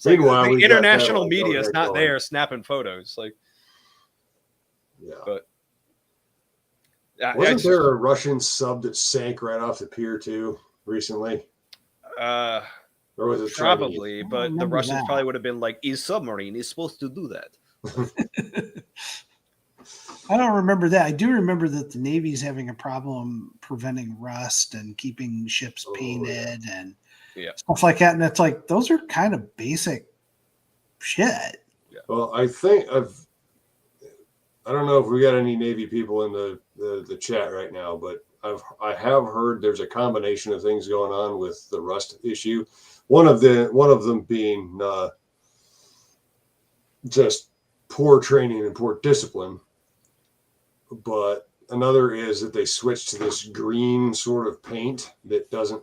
C: Meanwhile, the international media is not there snapping photos. Like,
A: yeah.
C: But
A: wasn't there a Russian sub that sank right off the pier too recently?
C: Or
A: was it
C: probably? But the Russians probably would have been like, "Is submarine is supposed to do that?"
B: I don't remember that. I do remember that the Navy's having a problem preventing rust and keeping ships painted and stuff like that. And it's like, those are kind of basic shit.
A: Yeah. Well, I don't know if we got any Navy people in the chat right now, but I have heard there's a combination of things going on with the rust issue. One of them being just poor training and poor discipline, but another is that they switched to this green sort of paint that doesn't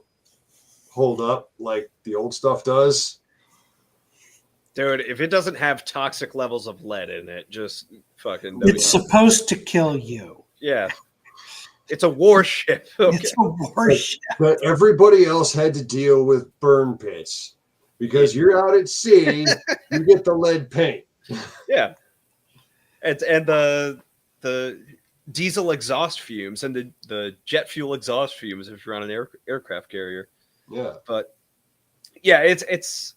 A: hold up like the old stuff does.
C: Dude, if it doesn't have toxic levels of lead in it, just fucking...
B: It's supposed to kill you.
C: Yeah. It's a warship. Okay.
B: It's a warship.
A: But everybody else had to deal with burn pits. Because you're out at sea, you get the lead paint.
C: Yeah. And the diesel exhaust fumes and the jet fuel exhaust fumes if you're on an aircraft carrier.
A: Yeah.
C: But yeah, it's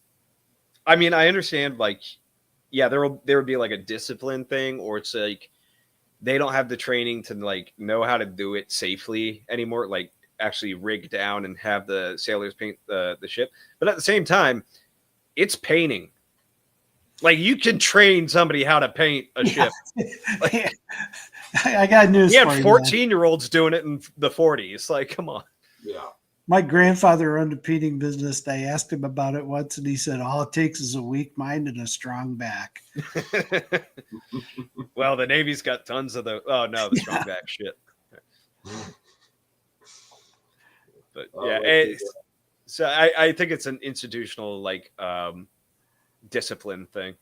C: I mean, I understand like yeah, there would be like a discipline thing, or it's like they don't have the training to like know how to do it safely anymore, like actually rig down and have the sailors paint the ship. But at the same time, it's painting. Like you can train somebody how to paint a ship. Like,
B: I got news
C: we
B: for
C: had
B: you.
C: 14-year-olds doing it in the 40s. Like, come on.
A: Yeah.
B: My grandfather owned a painting business. I asked him about it once, and he said, all it takes is a weak mind and a strong back.
C: Well, the Navy's got tons of the the strong back shit. But yeah, so I think it's an institutional like discipline thing.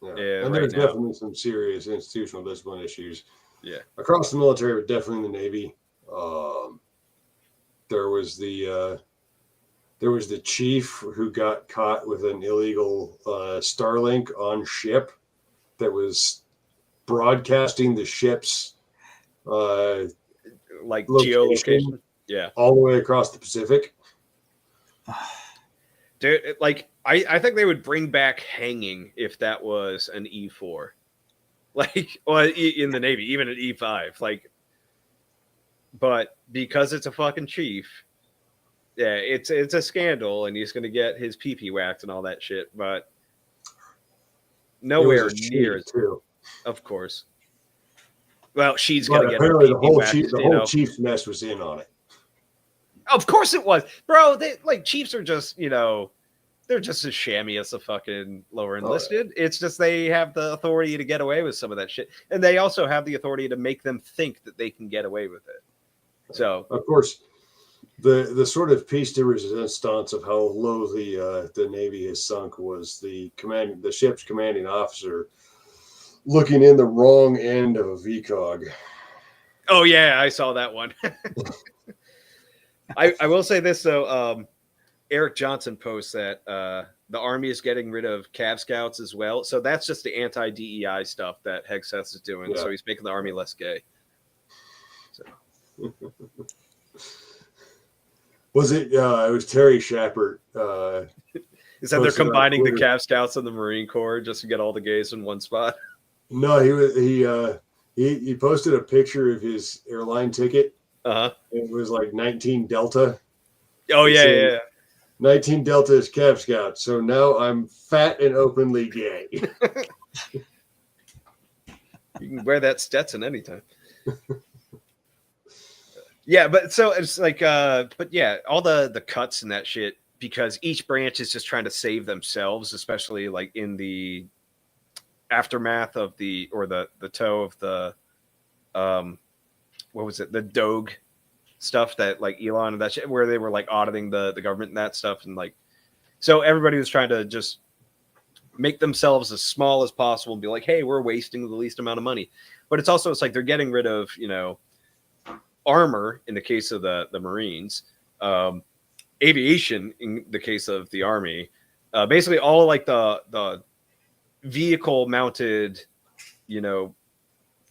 A: Yeah. And there's definitely some serious institutional discipline issues.
C: Yeah.
A: Across the military, but definitely in the Navy. There was the chief who got caught with an illegal Starlink on ship that was broadcasting the ship's
C: like
A: geolocation,
C: yeah,
A: all the way across the Pacific.
C: Dude, like I think they would bring back hanging if that was an E4, like well in the Navy, even an E5, like. But because it's a fucking chief, yeah, it's a scandal, and he's gonna get his pee-pee whacked and all that shit. But nowhere near,
A: too.
C: Of course. Well, she's
A: But
C: gonna get
A: apparently
C: her pee-pee
A: the whole chief's mess was in on it.
C: Of course it was, bro. They like chiefs are just they're just as shammy as the fucking lower enlisted. It's just they have the authority to get away with some of that shit, and they also have the authority to make them think that they can get away with it. So,
A: of course, the sort of piece de resistance of how low the Navy has sunk was the ship's commanding officer looking in the wrong end of a VCOG.
C: Oh yeah, I saw that one. I will say this though. Eric Johnson posts that the Army is getting rid of Cav Scouts as well. So that's just the anti-DEI stuff that Hegseth is doing. Yeah. So he's making the Army less gay. So.
A: Was it? It was Terry Shepard.
C: Is that they're combining the Cav Scouts and the Marine Corps just to get all the gays in one spot?
A: No, he posted a picture of his airline ticket. It was like 19 Delta.
C: Oh yeah.
A: 19 Delta is Cav Scout. So now I'm fat and openly gay.
C: You can wear that Stetson anytime. Yeah, but so it's like, but yeah, all the cuts and that shit, because each branch is just trying to save themselves, especially like in the aftermath of the toe of the, what was it? The Doge stuff that like Elon and that shit, where they were like auditing the government and that stuff. And like, so everybody was trying to just make themselves as small as possible and be like, hey, we're wasting the least amount of money. But it's like they're getting rid of, armor in the case of the Marines, aviation in the case of the Army, basically all like the vehicle mounted,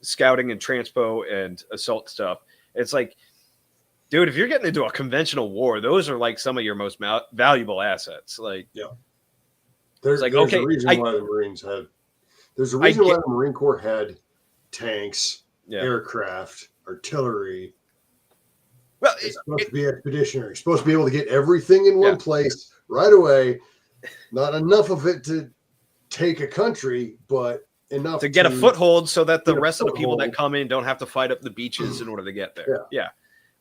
C: scouting and transpo and assault stuff. It's like, dude, if you're getting into a conventional war, those are like some of your most valuable assets. Like,
A: yeah, there's a reason why the Marines had. There's a reason why the Marine Corps had tanks, aircraft, artillery. Well, it's supposed to be expeditionary. It's supposed to be able to get everything in one place right away. Not enough of it to take a country, but enough
C: to get a foothold so that the rest of the people that come in don't have to fight up the beaches in order to get there. Yeah.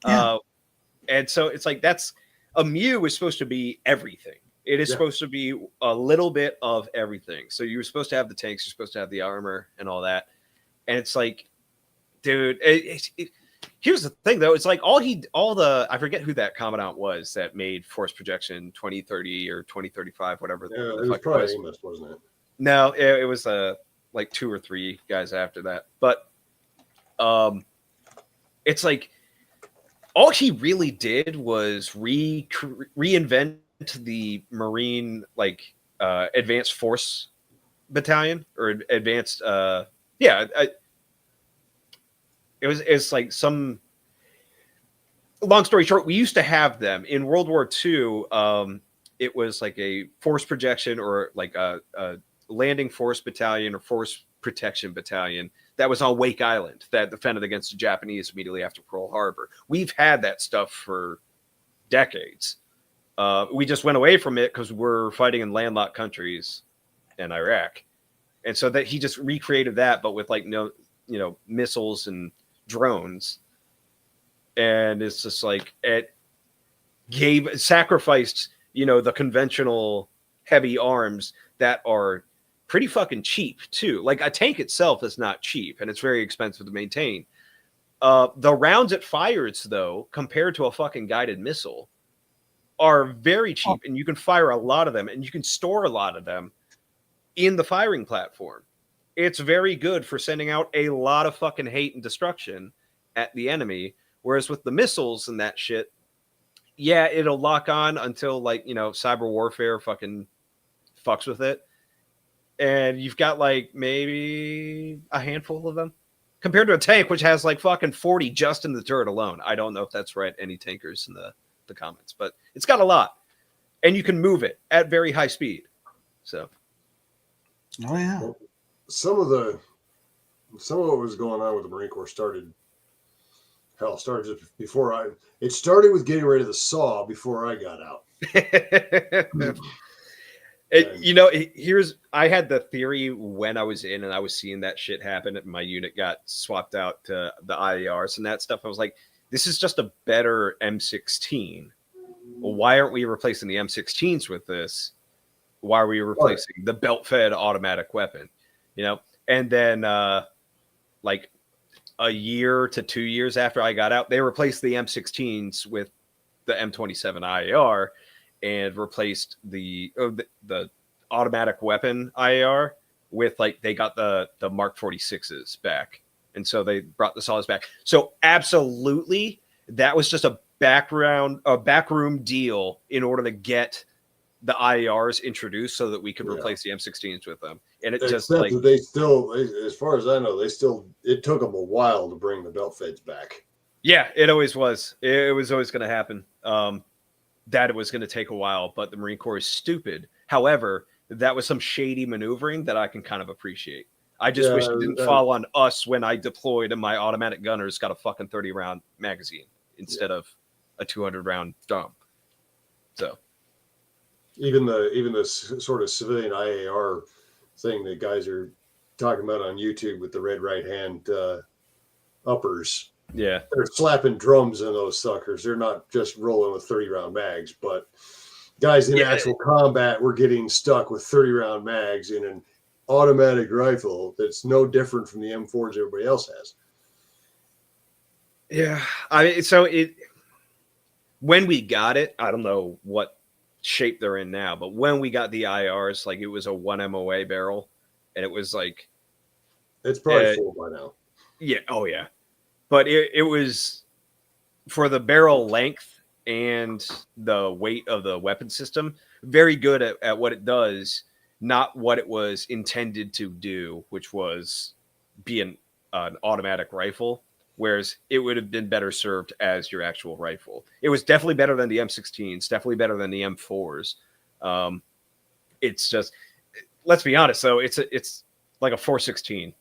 C: And so it's like a MEU is supposed to be everything. It is supposed to be a little bit of everything. So you're supposed to have the tanks, you're supposed to have the armor and all that. And it's like, dude, here's the thing though. It's like I forget who that commandant was that made force projection 2030 or 2035, whatever.
A: Yeah, it was probably Amos, wasn't it?
C: No, it was like 2 or 3 guys after that. But it's like all he really did was reinvent the Marine like advanced force battalion or advanced. It's like some. Long story short, we used to have them in World War II. It was like a force projection or like a landing force battalion or force protection battalion that was on Wake Island that defended against the Japanese immediately after Pearl Harbor. We've had that stuff for decades. We just went away from it because we're fighting in landlocked countries in Iraq. And so that he just recreated that, but with like missiles and drones. And it's just like it sacrificed, the conventional heavy arms that are pretty fucking cheap too. Like a tank itself is not cheap and it's very expensive to maintain. The rounds it fires though, compared to a fucking guided missile, are very cheap, and you can fire a lot of them and you can store a lot of them in the firing platform. It's very good for sending out a lot of fucking hate and destruction at the enemy. Whereas with the missiles and that shit, yeah, it'll lock on until cyber warfare fucking fucks with it. And you've got like maybe a handful of them compared to a tank, which has like fucking 40 just in the turret alone. I don't know if that's right. Any tankers in the comments, but it's got a lot and you can move it at very high speed. So.
B: Oh yeah.
A: Well, some of what was going on with the Marine Corps started just before it started with getting rid of the SAW before I got out.
C: I had the theory when I was in and I was seeing that shit happen and my unit got swapped out to the IARs and that stuff. I was like, this is just a better M16. Well, why aren't we replacing the M16s with this? Why are we replacing the belt-fed automatic weapon? And then like a year to 2 years after I got out, they replaced the M16s with the M27 IAR and replaced the automatic weapon IAR with they got the Mark 46s back. And so they brought the solids back. So absolutely, that was just a backroom deal in order to get the IARs introduced so that we could replace the M16s with them. And it just
A: they still, as far as I know, it took them a while to bring the belt feds back.
C: Yeah, it always was. It was always going to happen. That it was going to take a while, but the Marine Corps is stupid. However, that was some shady maneuvering that I can kind of appreciate. I just wish it didn't fall on us when I deployed and my automatic gunners got a fucking 30-round magazine instead of a 200-round drum. So
A: even the sort of civilian IAR thing that guys are talking about on YouTube with the red right hand uppers.
C: Yeah,
A: they're slapping drums in those suckers. They're not just rolling with 30-round mags, but guys in actual combat were getting stuck with 30-round mags in an automatic rifle that's no different from the M4s everybody else has.
C: Yeah, when we got it, I don't know what shape they're in now, but when we got the IRs, it was a 1 MOA barrel, and it was
A: it's probably full by now.
C: Yeah, oh yeah, but it was for the barrel length and the weight of the weapon system, very good at what it does, not what it was intended to do, which was be an automatic rifle, whereas it would have been better served as your actual rifle. It was definitely better than the M16s, definitely better than the M4s. It's just, let's be honest, though, it's like a 416.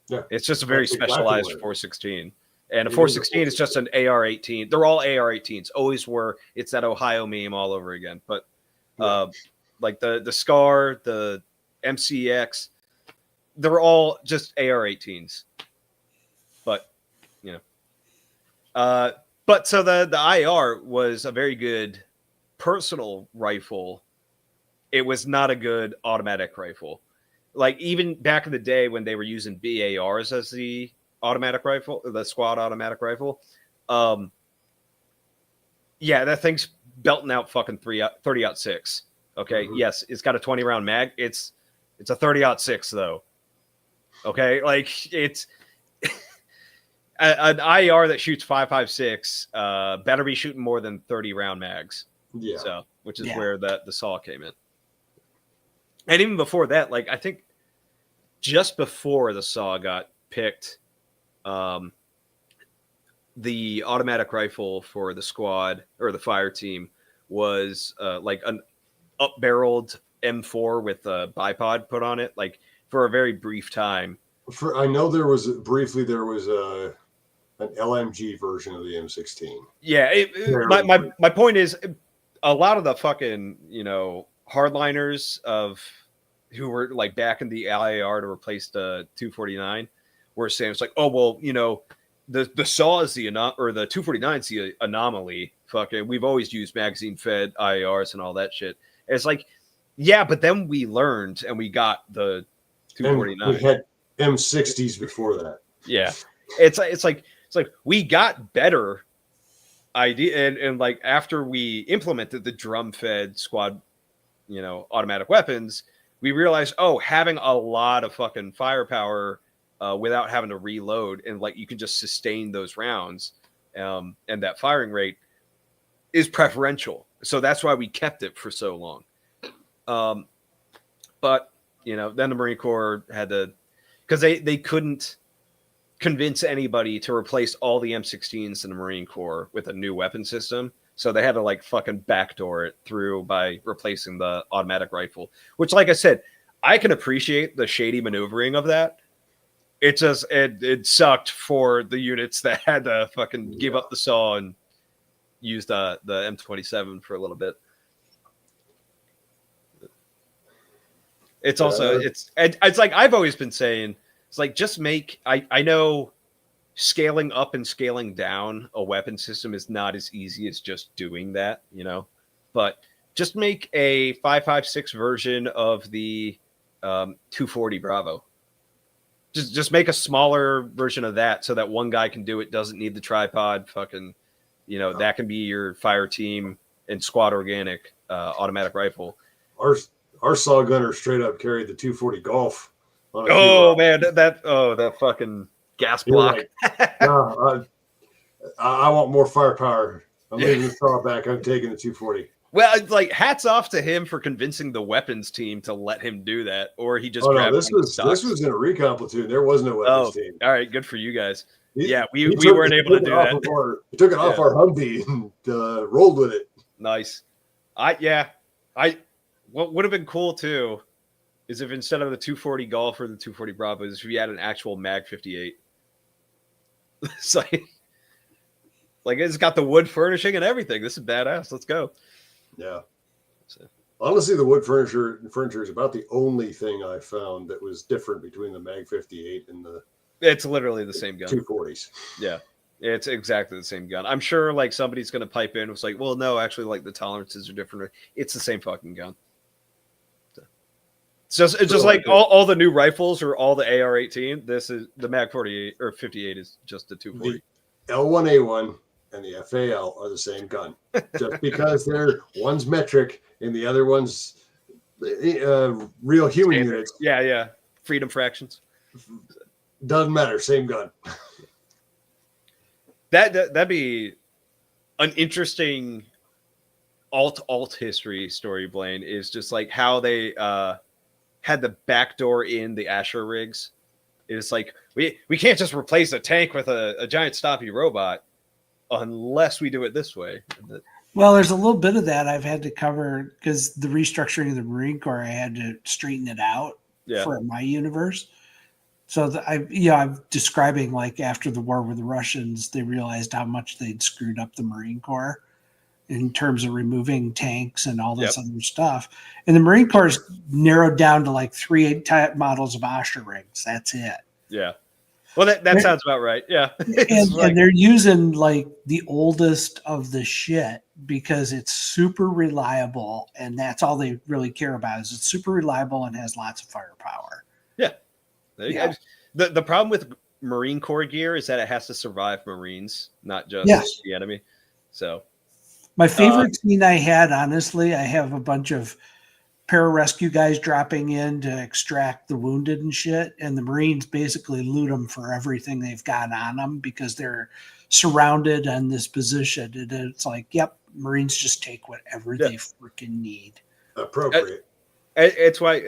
A: Yeah,
C: it's just a very specialized 416. And a 416 is just an AR-18. They're all AR-18s, always were. It's that Ohio meme all over again. But like the SCAR, the MCX, they're all just AR-18s. But, but so the IR was a very good personal rifle. It was not a good automatic rifle. Even back in the day when they were using BARs as the automatic rifle, the squad automatic rifle. That thing's belting out fucking 30-06. Okay. Mm-hmm. Yes, it's got a 20-round mag. It's a 30-06 though. Okay. It's an IR that shoots 5.56 better be shooting more than 30-round mags.
A: Yeah.
C: So, which is where the SAW came in. And even before that, I think just before the SAW got picked, the automatic rifle for the squad or the fire team was like an up-barreled M4 with a bipod put on it, like for a very brief time.
A: I know there was an LMG version of the M16.
C: Yeah, my point is, a lot of the fucking hardliners who were like back in the IAR to replace the 249 were saying it's like, oh well, the SAW is the 249 is the anomaly. Fucking, we've always used magazine fed IARs and all that shit. And it's like, yeah, but then we learned and we got the 249.
A: And we had M60s before that.
C: Yeah, it's like we got better idea, and like after we implemented the drum fed squad, automatic weapons, we realized, oh, having a lot of fucking firepower without having to reload, and like you can just sustain those rounds, and that firing rate is preferential. So that's why we kept it for so long. But then the Marine Corps had to, because they couldn't convince anybody to replace all the M16s in the Marine Corps with a new weapon system. So they had to like fucking backdoor it through by replacing the automatic rifle, which, like I said, I can appreciate the shady maneuvering of that. It just, it sucked for the units that had to fucking give up the SAW and use the M27 for a little bit. It's also, it's like I've always been saying, it's like, just make, I know scaling up and scaling down a weapon system is not as easy as just doing that, but just make a 5.56 version of the 240 Bravo. Just make a smaller version of that so that one guy can do it, doesn't need the tripod, fucking, that can be your fire team and squad organic automatic rifle.
A: Our saw gunner straight up carried the 240 Golf.
C: Oh man, that fucking gas block.
A: Like, no, I want more firepower. I'm leaving the saw back. I'm taking the 240.
C: Well, it's like, hats off to him for convincing the weapons team to let him do that, or he just grabbed
A: this was in a recon platoon. There was no weapons team.
C: All right, good for you guys. We weren't able to do that.
A: He took it off our Humvee and rolled with it.
C: Nice. What would have been cool too is if instead of the 240 Golf or the 240 Bravo, if you had an actual Mag 58. It's like it's got the wood furnishing and everything. This is badass. Let's go.
A: Yeah. So. Honestly, the wood furniture is about the only thing I found that was different between the Mag 58 and the.
C: It's literally the same gun.
A: 240s. Yeah.
C: It's exactly the same gun. I'm sure like somebody's going to pipe in. It's like, well, no, actually, like the tolerances are different. It's the same fucking gun. It's just like all the new rifles or all the AR-18. This is the Mag 48 or 58 is just the 240.
A: The L1A1 and the FAL are the same gun. Just because one's metric and the other one's real human units.
C: Yeah. Freedom fractions.
A: Doesn't matter. Same gun.
C: That'd be an interesting alt history story, Blaine, is just like how they had the backdoor in the Asher rigs. It's like we can't just replace a tank with a giant Stompy Robot unless we do it this way.
B: Well, there's a little bit of that I've had to cover because the restructuring of the Marine Corps, I had to straighten it out for my universe. So I'm describing like after the war with the Russians, they realized how much they'd screwed up the Marine Corps in terms of removing tanks and all this other stuff. And the Marine Corps is narrowed down to like 3 type models of Asher rigs. That's it.
C: Yeah. Well, that sounds about right. Yeah.
B: And they're using like the oldest of the shit because it's super reliable. And that's all they really care about is it's super reliable and has lots of firepower.
C: Yeah. The problem with Marine Corps gear is that it has to survive Marines, not just the enemy. So
B: my favorite scene I had, honestly, I have a bunch of pararescue guys dropping in to extract the wounded and shit, and the Marines basically loot them for everything they've got on them because they're surrounded in this position. And it's like, yep, Marines just take whatever they freaking need.
A: Appropriate.
C: It's why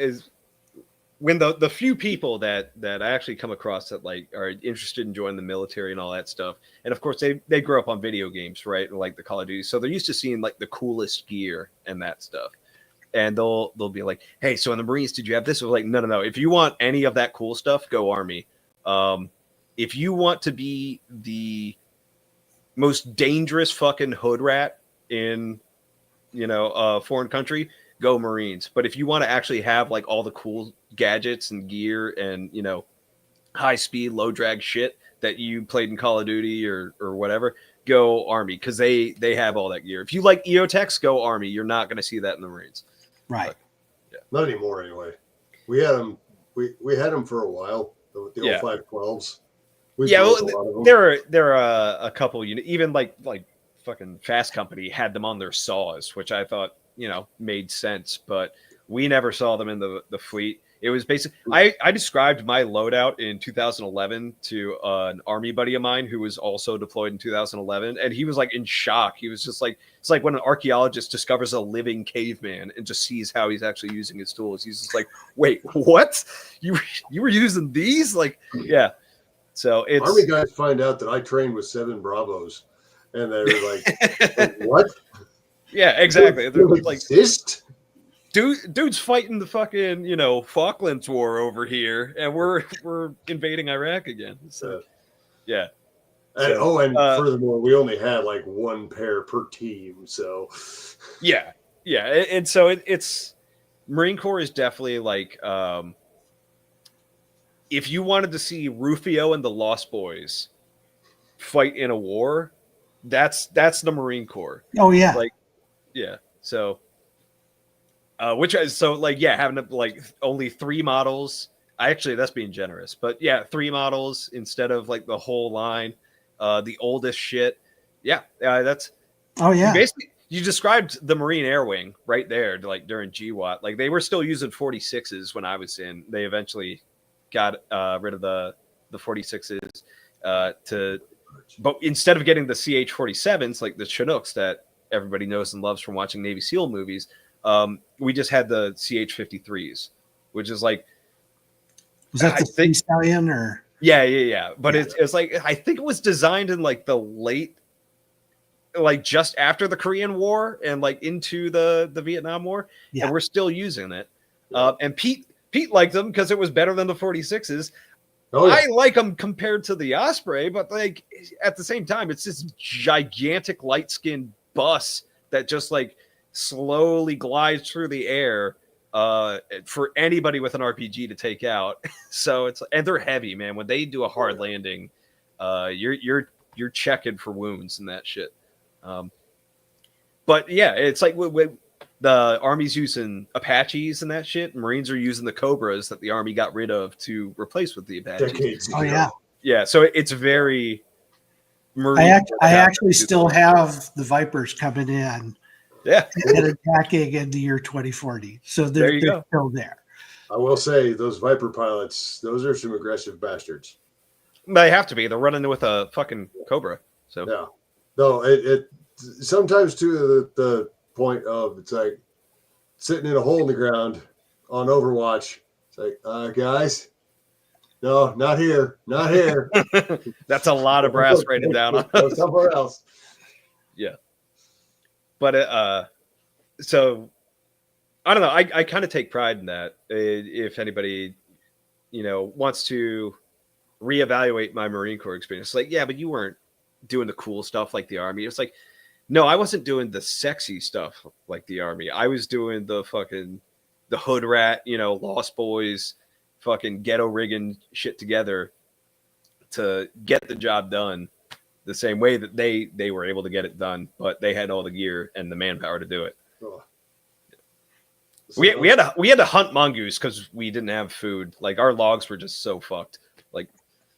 C: when the few people that I actually come across that like are interested in joining the military and all that stuff, and of course they grew up on video games, right? Like the Call of Duty, so they're used to seeing like the coolest gear and that stuff. And they'll be like, hey, so in the Marines, did you have this? We're like, no. If you want any of that cool stuff, go Army. If you want to be the most dangerous fucking hood rat in, a foreign country, go Marines. But if you want to actually have like all the cool gadgets and gear and, high speed, low drag shit that you played in Call of Duty or whatever, go Army, because they have all that gear. If you like EOTechs, go Army. You're not going to see that in the Marines.
B: Right.
C: But, yeah.
A: Not anymore, anyway. We had them. We had them for a while. The old 512s.
C: There are a couple. Even like fucking Fast Company had them on their saws, which I thought made sense. But we never saw them in the fleet. It was basically I described my loadout in 2011 to an Army buddy of mine who was also deployed in 2011, and he was like in shock. He was just like, it's like when an archaeologist discovers a living caveman and just sees how he's actually using his tools. He's just like, wait, what? You were using these? Like, yeah. So it's
A: Army guys find out that I trained with 7 Bravos, and they're like what?
C: Yeah, exactly. They're like,
A: exist?
C: Dude's fighting the fucking, Falklands War over here, and we're invading Iraq again. So, yeah.
A: And, furthermore, we only had like 1 pair per team. So,
C: yeah. And so it's Marine Corps is definitely like, if you wanted to see Rufio and the Lost Boys fight in a war, that's the Marine Corps.
B: Oh yeah.
C: Like, yeah. So. Having like only 3 models. Actually, that's being generous, but yeah, 3 models instead of like the whole line. The oldest shit. Yeah, that's.
B: Oh yeah.
C: You described the Marine Air Wing right there, like during GWAT. Like they were still using 46s when I was in. They eventually got rid of the 46s but instead of getting the CH-47s like the Chinooks that everybody knows and loves from watching Navy SEAL movies. We just had the CH-53s, which is like,
B: was that the Sea Stallion or?
C: Yeah. But it's like, I think it was designed in like the late, like just after the Korean War and like into the Vietnam War, and we're still using it. And Pete liked them because it was better than the 46s. Oh, yeah. I like them compared to the Osprey, but like at the same time, it's this gigantic light skinned bus that just like slowly glides through the air for anybody with an RPG to take out. So and they're heavy, man. When they do a hard landing, you're checking for wounds and that shit. But yeah, it's like the Army's using Apaches and that shit. Marines are using the Cobras that the Army got rid of to replace with the Apaches.
A: Decades ago.
B: Oh yeah.
C: Yeah, so it's very
B: Marine. I actually still have the Vipers coming in.
C: Yeah.
B: And attacking in the year 2040. So they're still there.
A: I will say those Viper pilots, those are some aggressive bastards.
C: They have to be. They're running with a fucking Cobra. So
A: yeah. No, it sometimes to the point of it's like sitting in a hole in the ground on Overwatch. It's like, guys, no, not here. Not here.
C: That's a lot of brass rated down on us.
A: Somewhere else.
C: Yeah. But so I don't know. I kind of take pride in that. If anybody, wants to reevaluate my Marine Corps experience, like, yeah, but you weren't doing the cool stuff like the Army. It's like, no, I wasn't doing the sexy stuff like the Army. I was doing the hood rat, Lost Boys, fucking ghetto rigging shit together to get the job done. The same way that they were able to get it done, but they had all the gear and the manpower to do it.
A: Oh.
C: We had to hunt mongoose because we didn't have food. Like our logs were just so fucked. Like,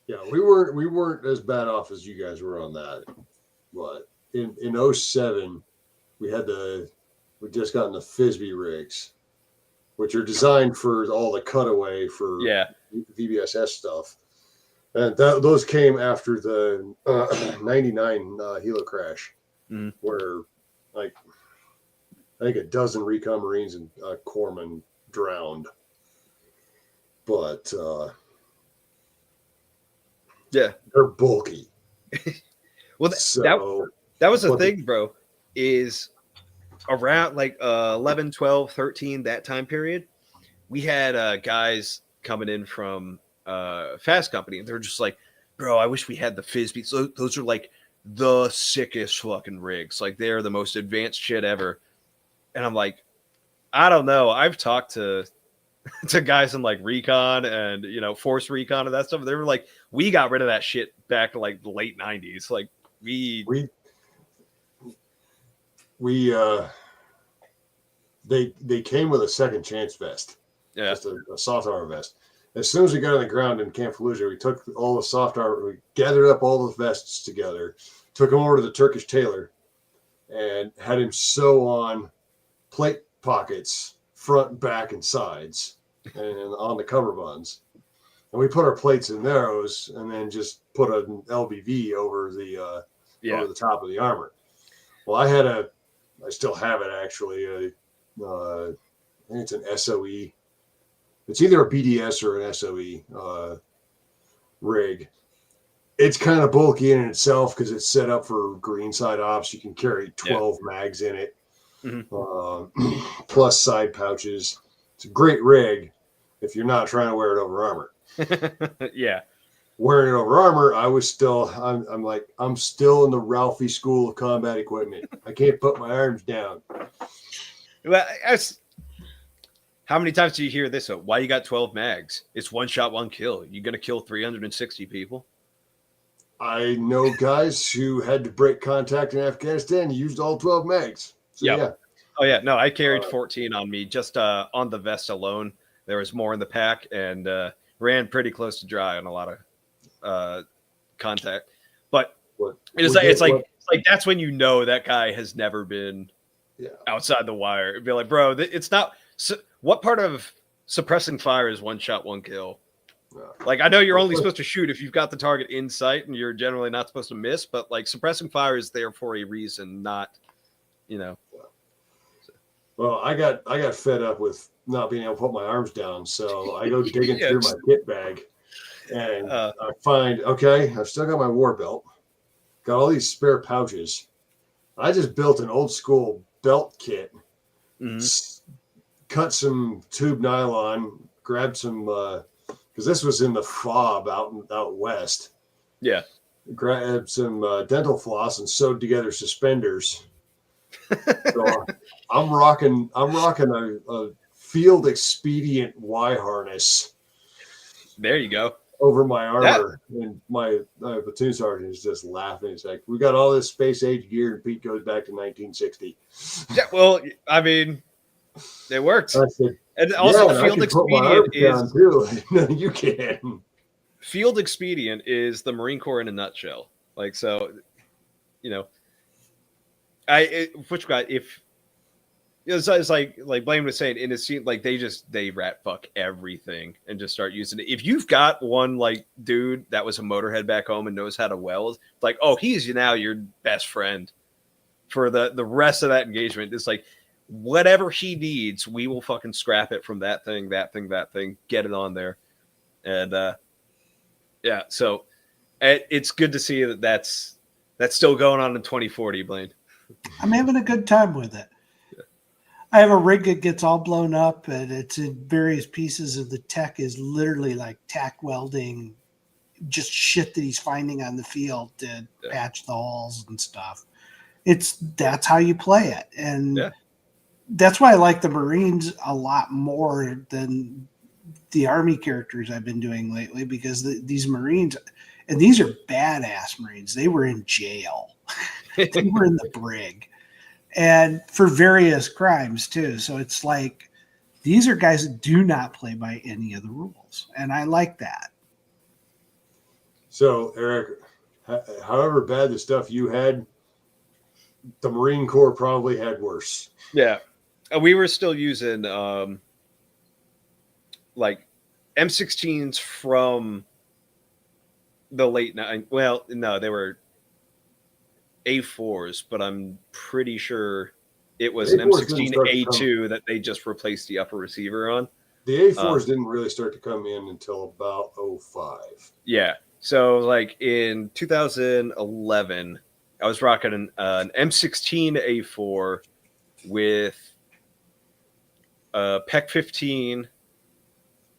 A: yeah, we weren't as bad off as you guys were on that. But in 07, we just gotten the Frisbee rigs, which are designed for all the cutaway for VBSS stuff. And those came after the 99 helo crash, where like I think a dozen recon Marines and corpsmen drowned. but
C: Yeah,
A: they're bulky.
C: well, that was the thing, bro. Is around like 11, 12, 13, that time period, we had guys coming in from Fast Company, and they're just like, bro, I wish we had the Fizbees. Those are like the sickest fucking rigs. Like they're the most advanced shit ever. And I'm like, I don't know. I've talked to guys in like recon and force recon and that stuff. They were like, we got rid of that shit back in like the late 90s. Like we
A: they came with a second chance vest.
C: Yeah.
A: Just a soft armor vest. As soon as we got on the ground in Camp Fallujah, we took all the soft armor, we gathered up all the vests together, took them over to the Turkish tailor, and had him sew on plate pockets, front, back, and sides, and on the cover buns. And we put our plates in those, and then just put an LBV over the top of the armor. Well, I still have it actually. I think it's an SOE. It's either a BDS or an SOE rig. It's kind of bulky in itself because it's set up for green side ops. You can carry 12 mags in it, plus side pouches. It's a great rig if you're not trying to wear it over armor.
C: Yeah.
A: Wearing it over armor, I'm still in the Ralphie school of combat equipment. I can't put my arms down.
C: Well, how many times do you hear this? Why you got 12 mags? It's one shot, one kill. You're going to kill 360 people?
A: I know guys who had to break contact in Afghanistan and used all 12 mags. So, yeah.
C: Oh, yeah. No, I carried 14 on me. Just on the vest alone, there was more in the pack and ran pretty close to dry on a lot of contact. But it's like that's when you know that guy has never been outside the wire. It'd be like, bro, it's not... So what part of suppressing fire is one shot, one kill? Like, I know you're only supposed to shoot if you've got the target in sight and you're generally not supposed to miss, but like suppressing fire is there for a reason, not,
A: Well, I got fed up with not being able to put my arms down. So I go digging through my kit bag and I find, I've still got my war belt, got all these spare pouches. I just built an old school belt kit. Cut some tube nylon, grabbed some because this was in the fob out west. Yeah, grabbed some dental floss and sewed together suspenders. So I'm rocking a field expedient Y harness.
C: There you go.
A: Over my armor, and my platoon sergeant is just laughing. He's like, "We got all this space age gear, and Pete goes back to 1960."
C: Yeah, well, I mean. It works. And also field expedient is
A: no, you can.
C: Field expedient is the Marine Corps in a nutshell. Like, so, if it's like Blaine was saying, and it seemed like they rat fuck everything and just start using it. If you've got one like dude that was a motorhead back home and knows how to weld, like, oh, he's now your best friend for the rest of that engagement. It's like, whatever he needs, we will fucking scrap it from that thing, get it on there. And so it's good to see that's still going on in 2040, Blaine.
B: I'm having a good time with it. I have a rig that gets all blown up and it's in various pieces of the tech is literally like tack welding, just shit that he's finding on the field to patch the holes and stuff. That's how you play it. And that's why I like the Marines a lot more than the Army characters I've been doing lately, because these Marines, and these are badass Marines, they were in jail. They were in the brig. And for various crimes too. So it's like, these are guys that do not play by any of the rules. And I like that.
A: So, Eric, however bad the stuff you had, the Marine Corps probably had worse.
C: Yeah. We were still using like M16s from the late 90s. Well, no, they were A4s, but I'm pretty sure it was an M16A2 that they just replaced the upper receiver on.
A: The A4s didn't really start to come in until about 05.
C: Yeah. So like in 2011, I was rocking an M16 A4 with PEC 15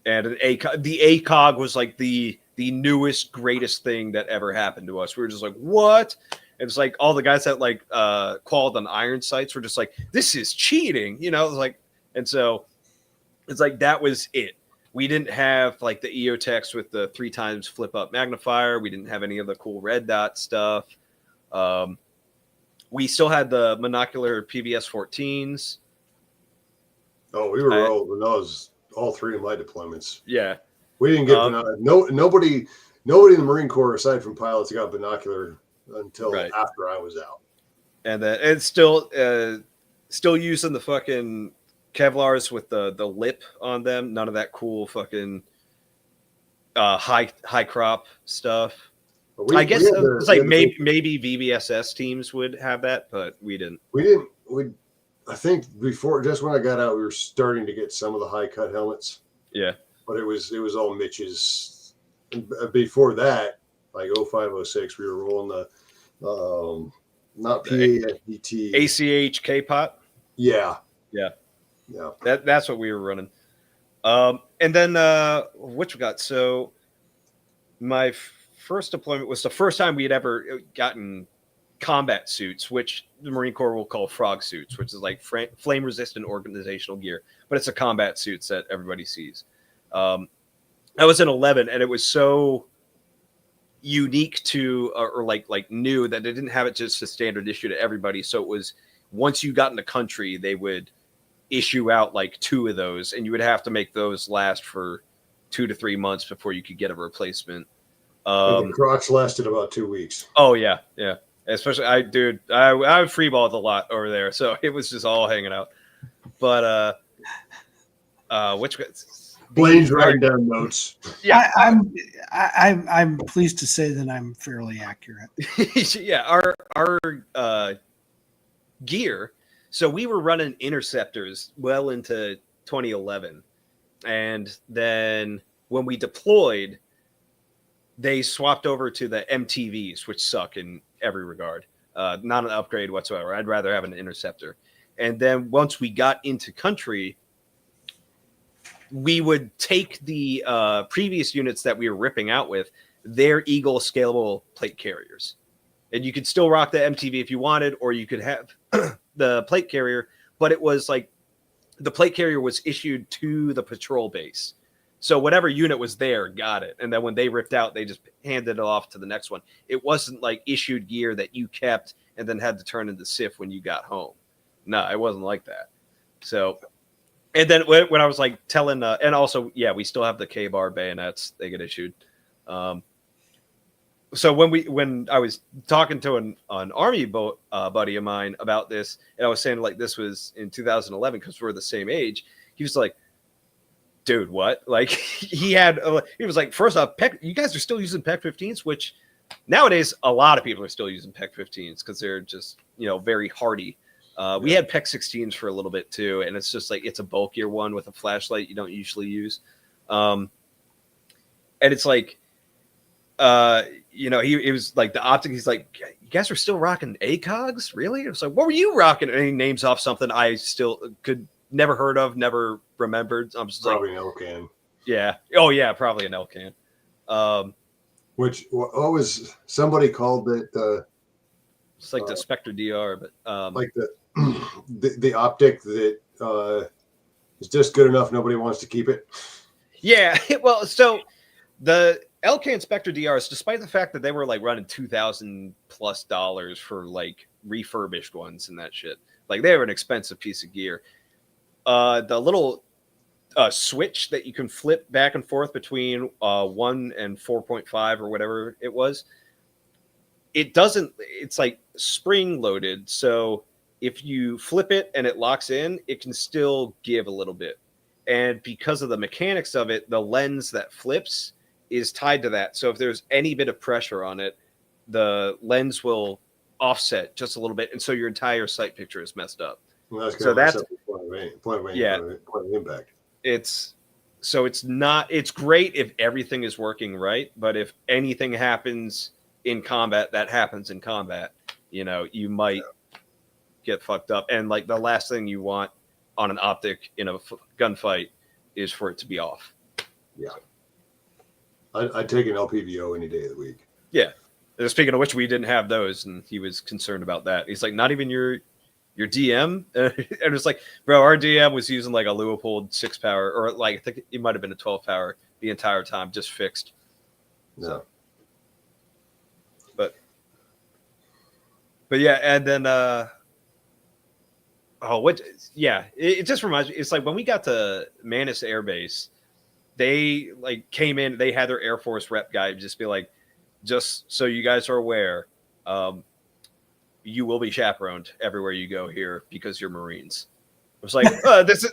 C: and an ACOG. The ACOG was like the newest, greatest thing that ever happened to us. We were just like, what? It's like all the guys that like qualified on iron sights were just like, this is cheating, you know? It was like, and so it's like that was it. We didn't have like the EOTech with the 3 times flip up magnifier. We didn't have any of the cool red dot stuff. We still had the monocular PVS 14s.
A: Oh, we were all 3 of my deployments.
C: Yeah.
A: We didn't get nobody in the Marine Corps aside from pilots got binocular until after I was out. And
C: then it's still using the fucking Kevlars with the lip on them. None of that cool fucking high crop stuff. I guess it's like maybe VBSS teams would have that, but we didn't. I think before, just when I got out, we were starting to get some of the high cut helmets. Yeah,
A: but it was all Mitch's. And before that, like 05, 06, we were rolling the not PAFBT,
C: ACH K-Pot.
A: Yeah.
C: That's what we were running. And then what we got? So my first deployment was the first time we had ever gotten combat suits, which the Marine Corps will call frog suits, which is like flame resistant organizational gear, but it's a combat suits that everybody sees. I was in 11, and it was so unique to or like new that they didn't have it just a standard issue to everybody. So it was once you got in the country, they would issue out like 2 of those, and you would have to make those last for 2 to 3 months before you could get a replacement.
A: The crotch lasted about 2 weeks.
C: Oh yeah. Especially I freeballed a lot over there, so it was just all hanging out. But
A: Blaine's writing down notes.
B: Yeah, I'm pleased to say that I'm fairly accurate.
C: Yeah, our gear. So we were running interceptors well into 2011, and then when we deployed, they swapped over to the MTVs, which suck in every regard. Not an upgrade whatsoever. I'd rather have an interceptor. And then once we got into country, we would take the previous units that we were ripping out with, their Eagle scalable plate carriers. And you could still rock the MTV if you wanted, or you could have the plate carrier, but it was like the plate carrier was issued to the patrol base. So whatever unit was there got it. And then when they ripped out, they just handed it off to the next one. It wasn't like issued gear that you kept and then had to turn into SIF when you got home. No, it wasn't like that. So, and then when I was like telling, and also, yeah, we still have the K-bar bayonets. They get issued. So when I was talking to an Army buddy of mine about this, and I was saying like this was in 2011 because we're the same age, he was like, dude, what? Like he was like, first off, you guys are still using PEC 15s, which nowadays a lot of people are still using PEC 15s because they're just, very hardy. We had PEC 16s for a little bit too, and it's just like it's a bulkier one with a flashlight you don't usually use. And it's like, he was like the optic. He's like, you guys are still rocking ACOGs, really? It was like, what were you rocking? And he names off something I still could never heard of, never remembered. I'm just
A: probably
C: like,
A: an Elcan.
C: Yeah. Oh yeah, probably an Elcan.
A: Which what was somebody called it?
C: It's like the Spectre DR, but
A: like the optic that is just good enough. Nobody wants to keep it.
C: Yeah. Well, so the Elcan Spectre DRs, despite the fact that they were like running $2,000+ for like refurbished ones and that shit, like they were an expensive piece of gear. The little switch that you can flip back and forth between 1 and 4.5 or whatever it was, it's like spring loaded. So if you flip it and it locks in, it can still give a little bit. And because of the mechanics of it, the lens that flips is tied to that. So if there's any bit of pressure on it, the lens will offset just a little bit. And so your entire sight picture is messed up.
A: Well,
C: so that's
A: point of
C: yeah.
A: Point of impact.
C: It's So it's great if everything is working right, but if anything happens in combat, that happens in combat. You might get fucked up. And like the last thing you want on an optic in a gunfight is for it to be off.
A: Yeah. I'd take an LPVO any day of the week.
C: Yeah. Speaking of which, we didn't have those, and he was concerned about that. He's like, not even your DM? And it's like, bro, our DM was using like a Leupold 6-power, or like I think it might have been a 12-power the entire time, just fixed.
A: No.
C: So. But yeah, and then it just reminds me, it's like when we got to Manus Air Base, they like came in, they had their Air Force rep guy just be like, just so you guys are aware, you will be chaperoned everywhere you go here because you're Marines. It was like, this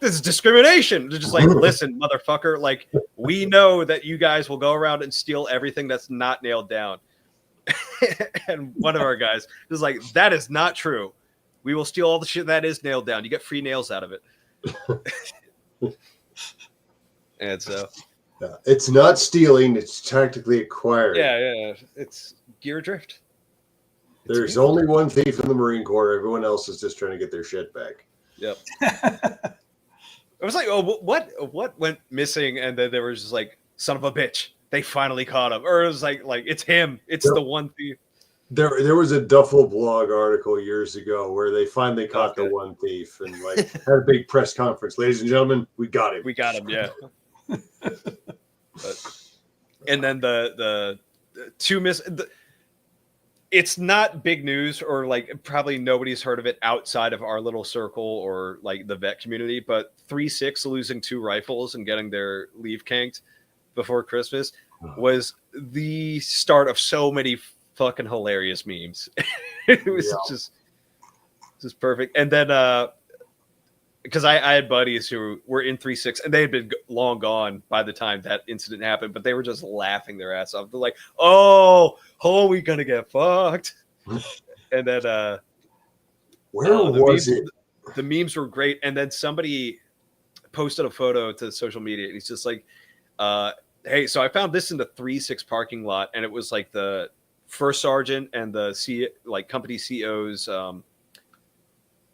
C: is discrimination. They're just like, listen, motherfucker, like we know that you guys will go around and steal everything that's not nailed down. And one of our guys was like, that is not true. We will steal all the shit that is nailed down. You get free nails out of it. And so
A: it's not stealing, it's tactically acquired.
C: Yeah. It's gear drift.
A: There's only one thief in the Marine Corps. Everyone else is just trying to get their shit back.
C: Yep. I was like, oh, what went missing? And then there was just like, son of a bitch. They finally caught him. Or it was like it's him. It's the one thief.
A: There was a Duffel blog article years ago where they finally caught the one thief and like had a big press conference. Ladies and gentlemen, we got him.
C: We got him, yeah. And then the two it's not big news, or like probably nobody's heard of it outside of our little circle or like the vet community, but 3-6 losing 2 rifles and getting their leave canked before Christmas was the start of so many fucking hilarious memes. It was just perfect. And then because I had buddies who were in 3-6 and they had been long gone by the time that incident happened, but they were just laughing their ass off. They're like, oh, we gonna get fucked. And then
A: where was it?
C: The memes were great. And then somebody posted a photo to social media and he's just like, hey, so I found this in the 3-6 parking lot, and it was like the first sergeant and the company CO's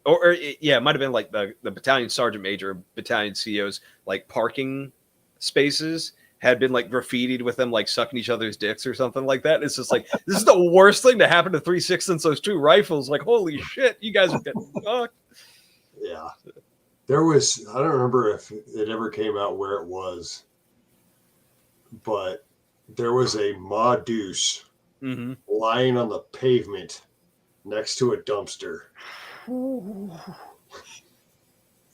C: it might have been like the battalion sergeant major, battalion CO's like parking spaces had been like graffitied with them like sucking each other's dicks or something like that. It's just like, this is the worst thing to happen to 3-6 since those 2 rifles. Like, holy shit, you guys are getting fucked.
A: Yeah. There was, I don't remember if it ever came out where it was, but there was a Ma Deuce lying on the pavement next to a dumpster.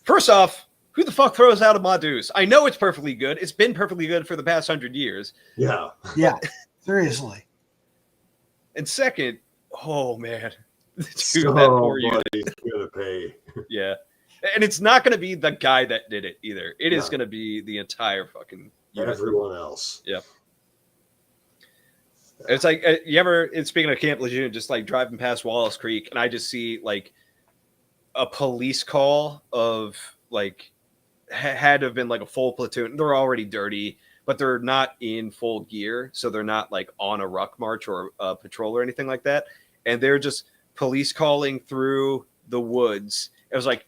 C: First off, who the fuck throws out a Ma Deuce? I know it's perfectly good. It's been perfectly good for the past 100 years.
A: Yeah.
B: Yeah. Seriously.
C: And second, oh man,
A: Somebody's gonna pay.
C: Yeah. And it's not going to be the guy that did it either. It is going to be the entire fucking universe.
A: Everyone else.
C: Yeah. It's like, you ever, speaking of Camp Lejeune, just like driving past Wallace Creek, and I just see like a police call of like, had to have been like a full platoon. They're already dirty, but they're not in full gear. So they're not like on a ruck march or a patrol or anything like that. And they're just police calling through the woods. It was like,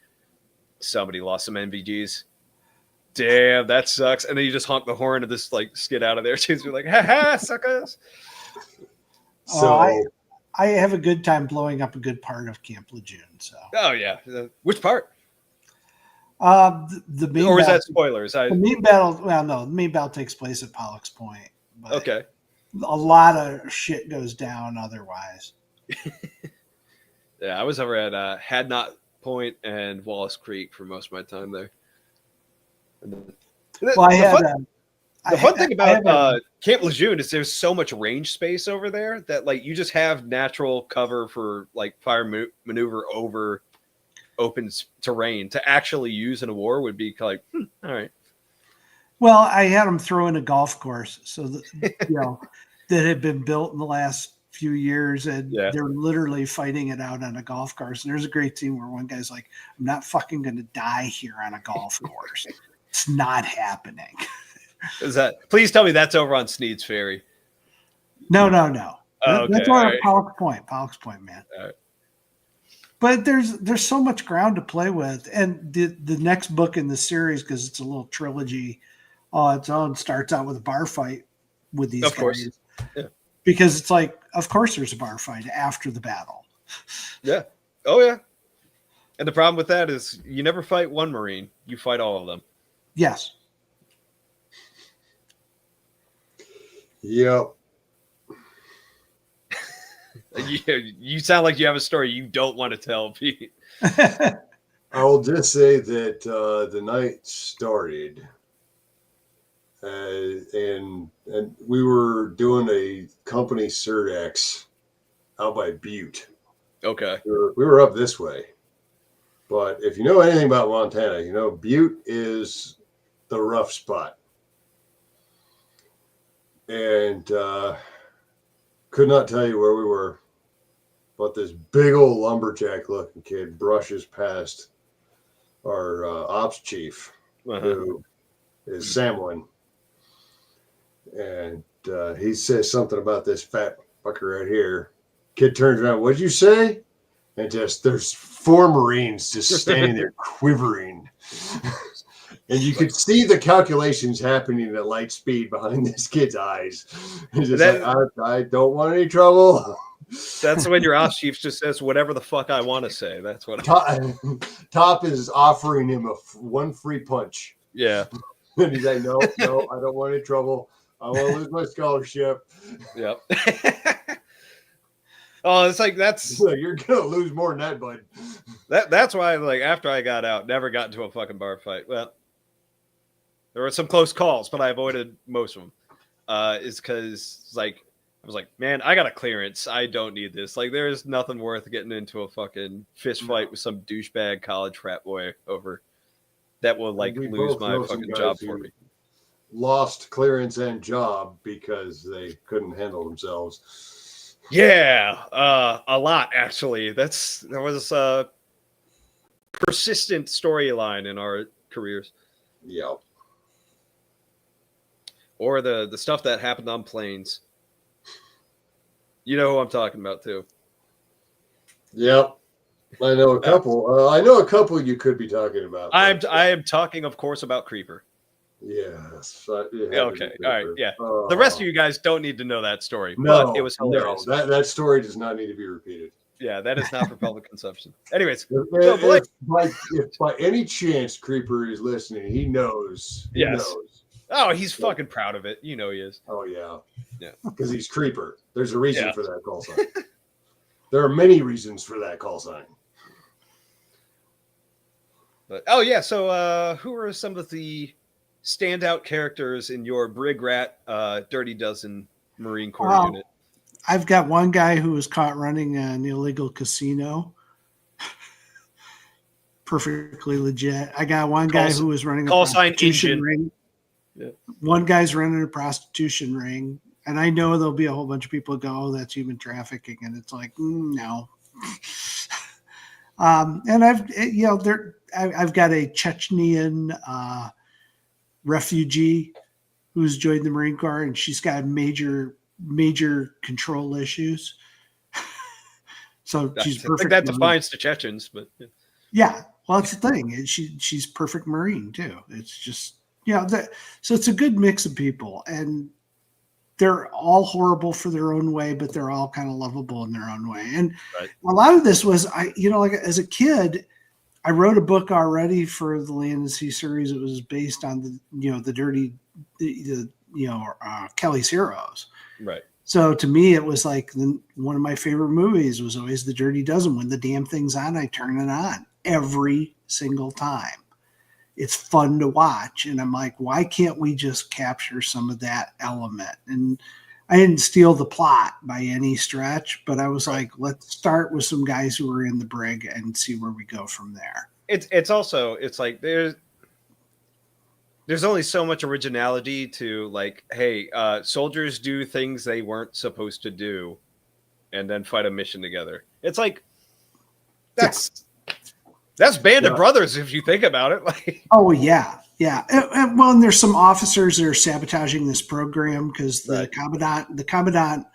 C: somebody lost some NVGs. Damn, that sucks. And then you just honk the horn and just like skid out of there. She's like, ha ha, suckers.
B: So I have a good time blowing up a good part of Camp Lejeune. So.
C: Oh yeah, which part?
B: The main
C: or is
B: battle,
C: that spoilers?
B: The main battle. Well, no, the main battle takes place at Pollock's Point. But
C: okay.
B: A lot of shit goes down otherwise.
C: Yeah, I was over at Hadnot Point and Wallace Creek for most of my time there.
B: Well,
C: the fun thing about Camp Lejeune is there's so much range space over there that like you just have natural cover for like fire maneuver over open terrain to actually use in a war would be like, all right.
B: Well, I had them throw in a golf course, so that, that had been built in the last few years, and they're literally fighting it out on a golf course. And there's a great scene where one guy's like, I'm not fucking going to die here on a golf course. It's not happening.
C: Is that? Please tell me that's over on Sneed's Ferry.
B: No.
C: Oh, okay.
B: That's our Pollock's Point, man.
C: All right.
B: But there's so much ground to play with, and the next book in the series, because it's a little trilogy on its own, starts out with a bar fight with these guys. Of course. Yeah. Because it's like, of course, there's a bar fight after the battle.
C: Yeah. Oh yeah. And the problem with that is you never fight one Marine; you fight all of them.
B: Yes.
A: Yep.
C: You sound like you have a story you don't want to tell, Pete.
A: I will just say that the night started, and we were doing a company Surdex out by Butte.
C: Okay.
A: We were up this way, but if you know anything about Montana, you know Butte is the rough spot, and could not tell you where we were. But this big old lumberjack looking kid brushes past our ops chief, who is Samwin. And he says something about this fat fucker right here. Kid turns around, what'd you say? And just there's 4 Marines just standing there quivering. And you could see the calculations happening at light speed behind this kid's eyes. He's just I don't want any trouble.
C: That's when your ops chief just says whatever the fuck I want to say. That's what
A: Top is offering him one free punch.
C: Yeah.
A: And he's like, no, I don't want any trouble. I want to lose my scholarship.
C: Yep. Oh, it's like that's
A: you're gonna lose more than that, bud.
C: That's why, like, after I got out, never got into a fucking bar fight. Well, there were some close calls, but I avoided most of them. Is because like I was like, man, I got a clearance. I don't need this. Like, there's nothing worth getting into a fucking fist fight with some douchebag college frat boy over that will like lose my fucking job for me.
A: Lost clearance and job because they couldn't handle themselves.
C: Yeah, a lot actually. There was a persistent storyline in our careers.
A: Yeah.
C: Or the stuff that happened on planes. You know who I'm talking about too.
A: Yep. I know a couple. I know a couple you could be talking about.
C: I am talking, of course, about Creeper.
A: Yes.
C: Okay. All right. Yeah. The rest of you guys don't need to know that story.
A: No,
C: but it was hilarious.
A: No, that story does not need to be repeated.
C: Yeah, that is not for public consumption. Anyways,
A: if by any chance Creeper is listening, he knows. He knows.
C: Oh, he's fucking proud of it. You know he is.
A: Oh yeah.
C: Yeah.
A: Because he's Creeper. There's a reason for that call sign. There are many reasons for that call sign.
C: But so who are some of the standout characters in your Brig Rat Dirty Dozen Marine Corps unit?
B: I've got one guy who was caught running an illegal casino. Perfectly legit. I got one guy who was running a prostitution ring. Yeah. One guy's running a prostitution ring. And I know there'll be a whole bunch of people go, oh, that's human trafficking. And it's like, no. And I've got a Chechnyan refugee who's joined the Marine Corps, and she's got major control issues. So she's perfect.
C: I think that defines the Chechens, but
B: yeah. Well, that's the thing. She's perfect Marine too. It's just so it's a good mix of people, and they're all horrible for their own way, but they're all kind of lovable in their own way. And a lot of this was, like as a kid, I wrote a book already for the Land and Sea series. It was based on Kelly's Heroes.
C: Right.
B: So to me, it was like one of my favorite movies was always The Dirty Dozen. When the damn thing's on, I turn it on every single time. It's fun to watch. And I'm like, why can't we just capture some of that element? And I didn't steal the plot by any stretch, but I was like, let's start with some guys who are in the brig and see where we go from there.
C: It's also like there's only so much originality to like, hey, soldiers do things they weren't supposed to do and then fight a mission together. It's like That's Band of Brothers if you think about it. Like,
B: oh yeah, yeah. And there's some officers that are sabotaging this program because the commandant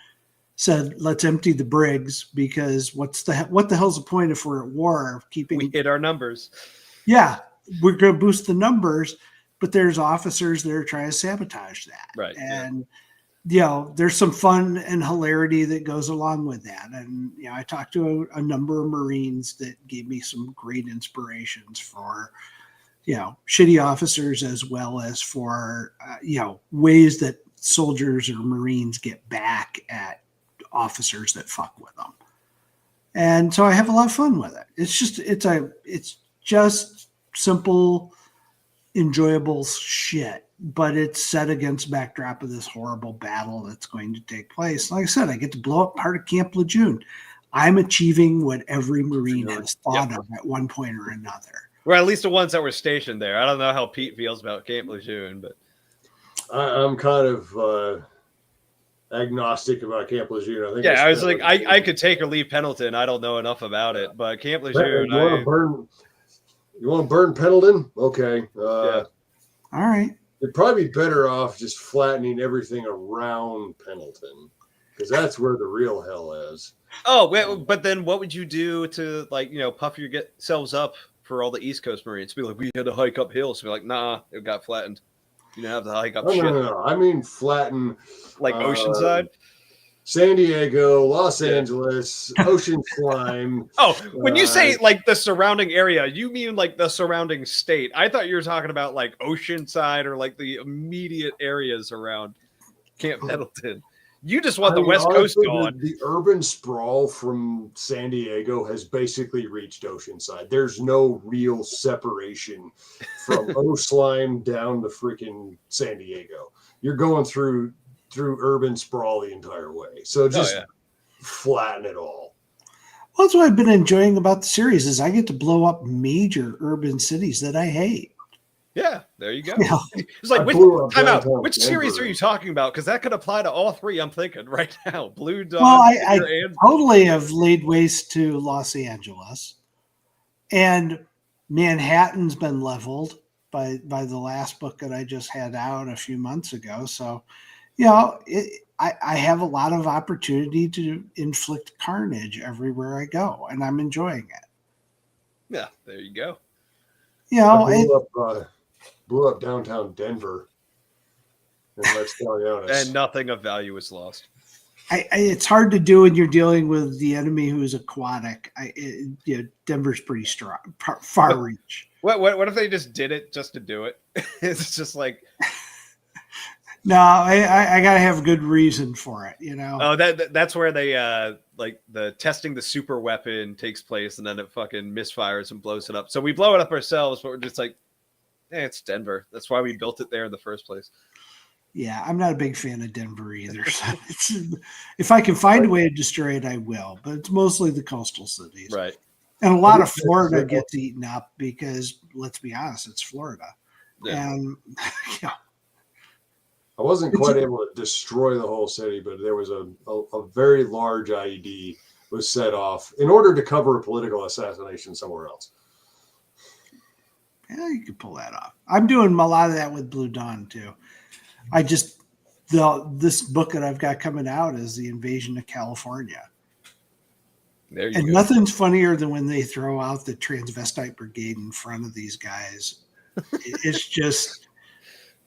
B: said, "Let's empty the brigs because what the hell's the point if we're at war? Keeping
C: we hit our numbers.
B: Yeah, we're going to boost the numbers, but there's officers that are trying to sabotage that,
C: right?
B: And there's some fun and hilarity that goes along with that. And I talked to a number of Marines that gave me some great inspirations for shitty officers as well as for ways that soldiers or Marines get back at officers that fuck with them. And so I have a lot of fun with it. It's just simple, enjoyable shit, but it's set against backdrop of this horrible battle that's going to take place. Like I said, I get to blow up part of Camp Lejeune. I'm achieving what every Marine has thought of at one point or another.
C: Well, at least the ones that were stationed there. I don't know how Pete feels about Camp Lejeune, but
A: I'm kind of agnostic about Camp Lejeune. I think.
C: Yeah, I was like, I could take or leave Pendleton. I don't know enough about it, but Camp Lejeune.
A: You want to burn Pendleton? Okay.
B: All right.
A: You'd probably be better off just flattening everything around Pendleton, because that's where the real hell is.
C: Oh, but then what would you do to puff yourselves up for all the East Coast Marines? Be like, we had to hike up hills. Be like, nah, it got flattened. You didn't have to hike up shit.
A: No. I mean flatten.
C: Like Oceanside?
A: San Diego, Los Angeles, Ocean Slime.
C: Oh, when you say the surrounding area, you mean the surrounding state. I thought you were talking about Oceanside or the immediate areas around Camp Pendleton. You just want the West Coast gone.
A: The urban sprawl from San Diego has basically reached Oceanside. There's no real separation from O-Slime down to freaking San Diego. You're going through urban sprawl the entire way. So just flatten it all.
B: Well, that's what I've been enjoying about the series is I get to blow up major urban cities that I hate.
C: Yeah, there you go.
B: Yeah.
C: It's like, which series are you talking about? Because that could apply to all three. I'm thinking right now, Blue Dawn.
B: Well, I totally have laid waste to Los Angeles, and Manhattan's been leveled by the last book that I just had out a few months ago. So, I have a lot of opportunity to inflict carnage everywhere I go, and I'm enjoying it.
C: Yeah, there you go.
A: I blew up downtown Denver, and let's be honest.
C: And nothing of value is lost.
B: It's hard to do when you're dealing with the enemy who is aquatic. Denver's pretty strong, far reach.
C: What if they just did it just to do it? It's just like.
B: No, I gotta have a good reason for it,
C: Oh, that's where they the testing the super weapon takes place, and then it fucking misfires and blows it up. So we blow it up ourselves, but we're just like, it's Denver. That's why we built it there in the first place.
B: Yeah, I'm not a big fan of Denver either. So if I can find a way to destroy it, I will. But it's mostly the coastal cities,
C: right?
B: And a lot of Florida gets eaten up because, let's be honest, it's Florida, and
A: I wasn't quite able to destroy the whole city, but there was a very large IED was set off in order to cover a political assassination somewhere else.
B: Yeah, you could pull that off. I'm doing a lot of that with Blue Dawn too. This book that I've got coming out is The Invasion of California.
C: There you go.
B: Nothing's funnier than when they throw out the transvestite brigade in front of these guys. It's just,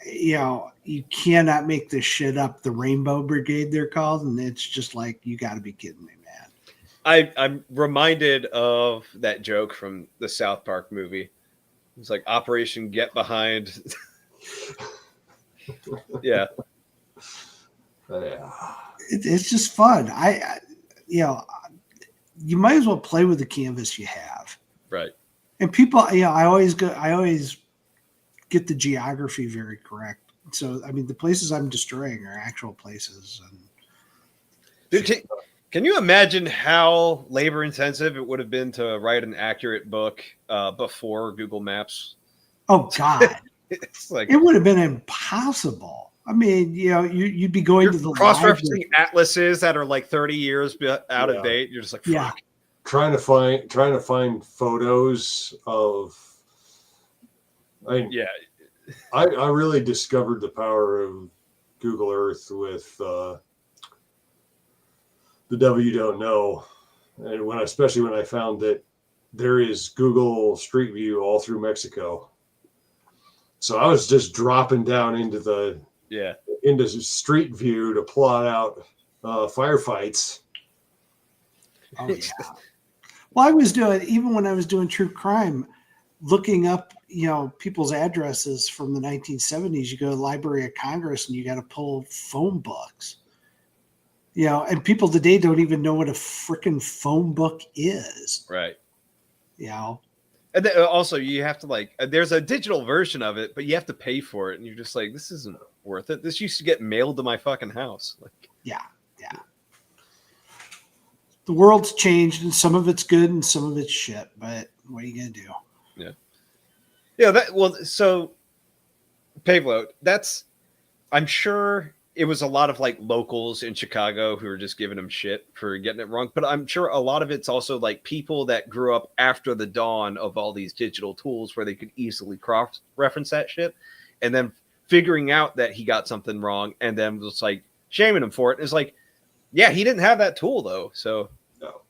B: you cannot make this shit up. The Rainbow Brigade, they're called, and it's just like, you got to be kidding me, man.
C: I'm reminded of that joke from the South Park movie. It's like Operation Get Behind. Yeah.
B: It's just fun. You might as well play with the canvas you have.
C: Right.
B: And people, I always get the geography very correct. So, I mean, the places I'm destroying are actual places.
C: Dude, can you imagine how labor intensive it would have been to write an accurate book before Google Maps?
B: Oh God,
C: it's like
B: it would have been impossible. I mean, you'd be going to the
C: cross-referencing atlases that are like 30 years out of date. You're just like, fuck.
B: Yeah.
A: trying to find photos of.
C: Yeah.
A: I really discovered the power of Google Earth with the W Don't Know, and especially when I found that there is Google Street View all through Mexico. So I was just dropping down into Street View to plot out firefights.
B: Oh yeah. Well, I was doing, even when I was doing true crime, looking up, people's addresses from the 1970s. You go to the Library of Congress and you got to pull phone books. And people today don't even know what a freaking phone book is.
C: Right.
B: And
C: then also you have to there's a digital version of it, but you have to pay for it. And you're just like, this isn't worth it. This used to get mailed to my fucking house.
B: Yeah. The world's changed, and some of it's good and some of it's shit, but what are you going to do?
C: Yeah. Yeah. So Pavlo, I'm sure it was a lot of locals in Chicago who were just giving him shit for getting it wrong. But I'm sure a lot of it's also people that grew up after the dawn of all these digital tools where they could easily cross-reference that shit, and then figuring out that he got something wrong and then was shaming him for it. And it's yeah, he didn't have that tool though. So
A: no.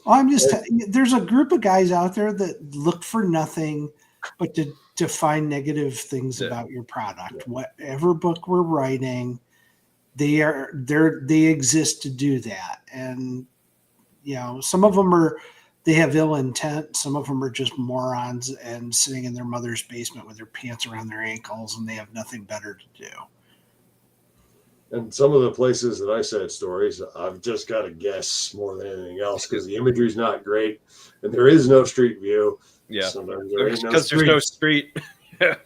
B: I'm just there's a group of guys out there that look for nothing but to find negative things about your product. Yeah. Whatever book we're writing, they exist to do that. And some of them they have ill intent. Some of them are just morons and sitting in their mother's basement with their pants around their ankles, and they have nothing better to do.
A: And some of the places that I said stories, I've just got to guess more than anything else because the imagery's not great, and there is no street view.
C: Yeah,
A: because
C: there's no street. Yeah.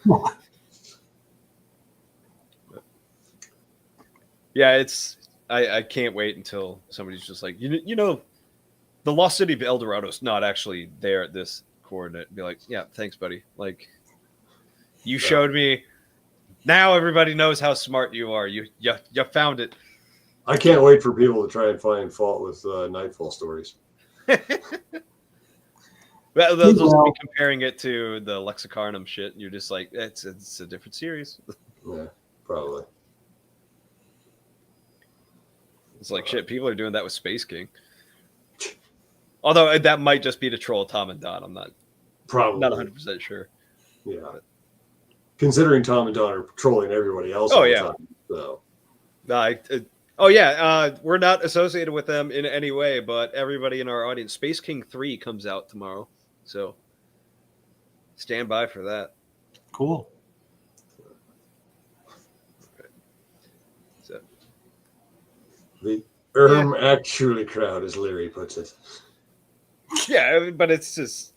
C: Yeah, I can't wait until somebody's just like, the lost city of El Dorado's not actually there at this coordinate. Be like, yeah, thanks, buddy. You showed me. Now everybody knows how smart you are. You found it.
A: I can't wait for people to try and find fault with Nightfall stories.
C: Well, they'll just be comparing it to the Lexicarnum shit, and you're just like, it's a different series.
A: Yeah, probably.
C: It's shit. People are doing that with Space King. Although that might just be to troll Tom and Don. I'm not 100% sure.
A: Yeah. But, considering Tom and Don are patrolling everybody else.
C: Oh, yeah.
A: Time, so.
C: We're not associated with them in any way, but everybody in our audience, Space King 3 comes out tomorrow. So stand by for that.
B: Cool.
C: Okay. So.
A: The actually crowd, as Larry puts it.
C: Yeah, but it's just,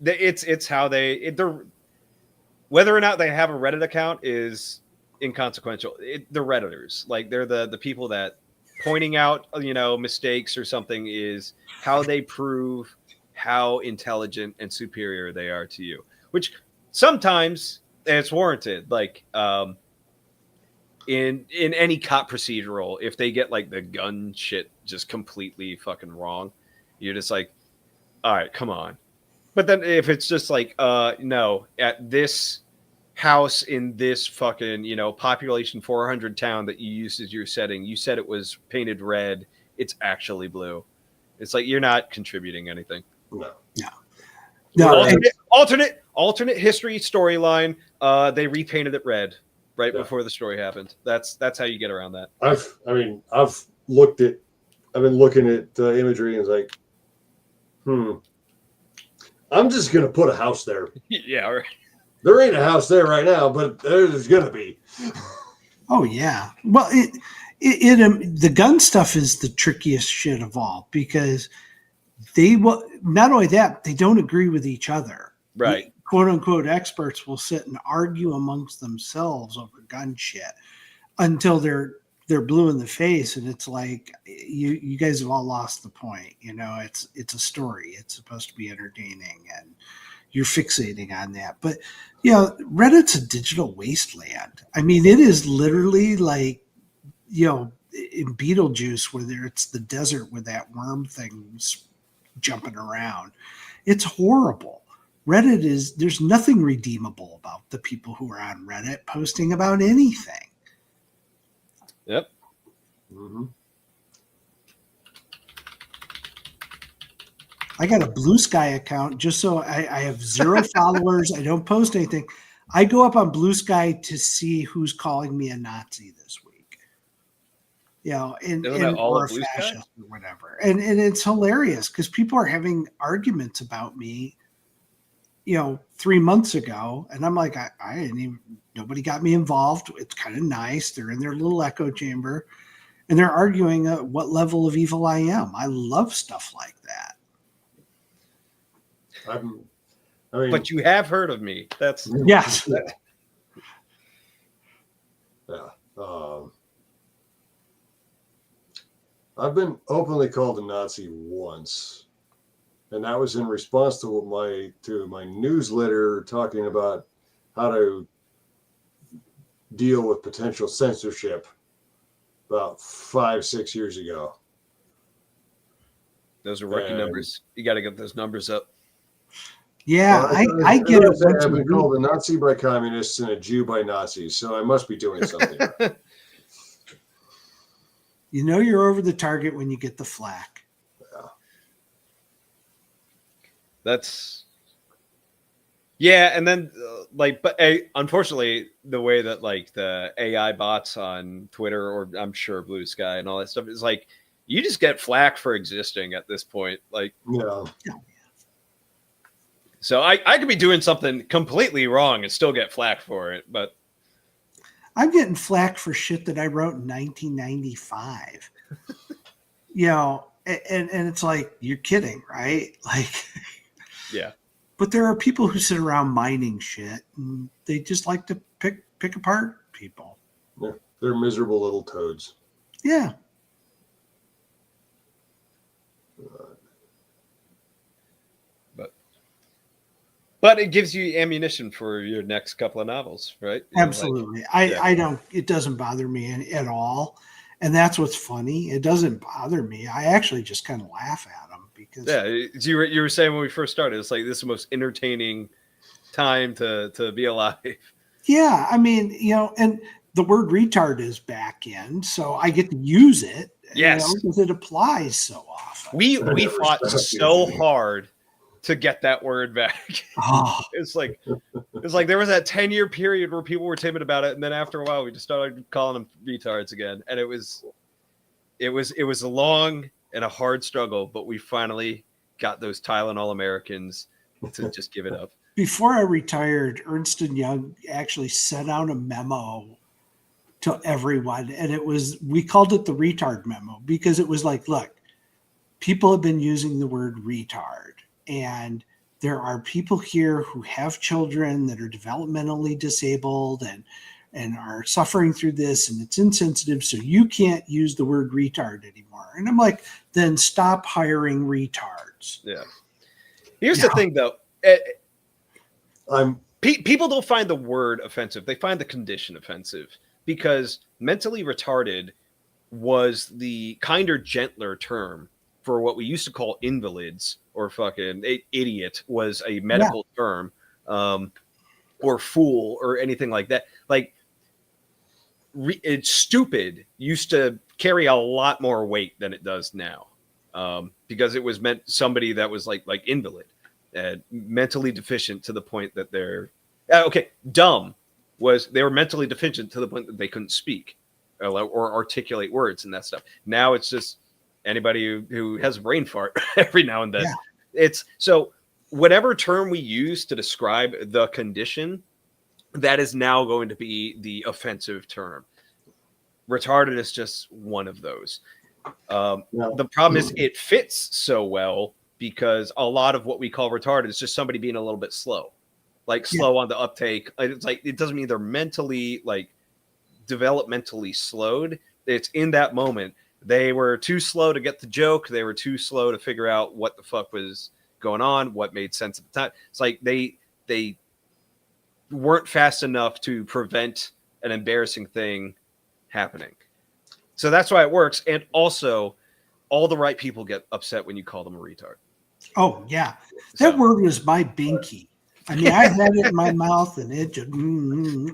C: it's how they're, whether or not they have a Reddit account is inconsequential. They're Redditors. They're the people that pointing out, mistakes or something is how they prove how intelligent and superior they are to you, which sometimes it's warranted. In any cop procedural, if they get the gun shit just completely fucking wrong, you're just all right, come on. But then if it's just no, at this house in this fucking, population 400 town that you used as your setting, you said it was painted red, it's actually blue. It's you're not contributing anything.
B: No.
C: Alternate history storyline. They repainted it red before the story happened. That's how you get around that.
A: I've been looking at imagery and it's I'm just gonna put a house there.
C: Yeah, right.
A: There ain't a house there right now, but there's gonna be.
B: Oh yeah. Well, the gun stuff is the trickiest shit of all because not only that, they don't agree with each other.
C: Right.
B: Quote unquote experts will sit and argue amongst themselves over gun shit until they're blue in the face, and it's you guys have all lost the point. It's a story. It's supposed to be entertaining, and you're fixating on that. But Reddit's a digital wasteland. I mean, it is literally in Beetlejuice where it's the desert with that worm thing jumping around. It's horrible. There's nothing redeemable about the people who are on Reddit posting about anything.
C: Yep.
A: Mm-hmm.
B: I got a Blue Sky account just so I have 0 followers. I don't post anything. I go up on Blue Sky to see who's calling me a Nazi this week. Or a fascist or whatever. And it's hilarious because people are having arguments about me, 3 months ago. And I'm like, I didn't even, nobody got me involved. It's kind of nice. They're in their little echo chamber and they're arguing what level of evil I am. I love stuff like that.
C: But you have heard of me. That's
B: yes.
A: Yeah. I've been openly called a Nazi once, and that was in response to my newsletter talking about how to deal with potential censorship about 5-6 years ago.
C: Those are rookie numbers. You got to get those numbers up.
B: Yeah, I get it.
A: I've been called a Nazi by communists and a Jew by Nazis, so I must be doing something.
B: You're over the target when you get the flack.
C: Yeah. And then unfortunately, the way that the AI bots on Twitter, or I'm sure Blue Sky and all that stuff, is you just get flack for existing at this point.
A: Yeah.
C: So I could be doing something completely wrong and still get flack for it, but
B: I'm getting flack for shit that I wrote in 1995. And it's like, you're kidding, right?
C: yeah.
B: But there are people who sit around mining shit and they just like to pick apart people.
A: Yeah, they're miserable little toads.
B: Yeah.
C: But it gives you ammunition for your next couple of novels, right?
B: Absolutely. It doesn't bother me at all. And that's what's funny. It doesn't bother me. I actually just kind of laugh at them because.
C: Yeah. You were saying when we first started, it's this is the most entertaining time to be alive.
B: Yeah. I mean, and the word retard is back in, so I get to use it.
C: Yes.
B: Because it applies so often.
C: We fought so hard to get that word back.
B: Oh.
C: It's like there was that 10-year period where people were timid about it, and then after a while we just started calling them retards again. And it was a long and a hard struggle, but we finally got those Tylenol Americans to just give it up.
B: Before I retired, Ernst & Young actually sent out a memo to everyone, and we called it the retard memo because it was look, people have been using the word retard. And there are people here who have children that are developmentally disabled and are suffering through this, and it's insensitive. So you can't use the word retard anymore. And I'm like, then stop hiring retards.
C: Yeah. Here's the thing, though. People don't find the word offensive. They find the condition offensive because mentally retarded was the kinder, gentler term for what we used to call invalids, or fucking idiot was a medical term, or fool or anything like that. It's stupid used to carry a lot more weight than it does now, because it was meant somebody that was like invalid, mentally deficient to the point that they're dumb was they were mentally deficient to the point that they couldn't speak or articulate words and that stuff. Now it's just anybody who has a brain fart every now and then. Yeah. It's so whatever term we use to describe the condition, that is now going to be the offensive term. Retarded is just one of those. The problem is it fits so well because a lot of what we call retarded is just somebody being a little bit slow, slow on the uptake. It's it doesn't mean they're mentally developmentally slowed. It's in that moment. They were too slow to get the joke. They were too slow to figure out what the fuck was going on, what made sense at the time. It's they weren't fast enough to prevent an embarrassing thing happening. So that's why it works. And also, all the right people get upset when you call them a retard.
B: Oh yeah,
C: So-
B: that word was my binky. I mean, I had it in my mouth, and it just.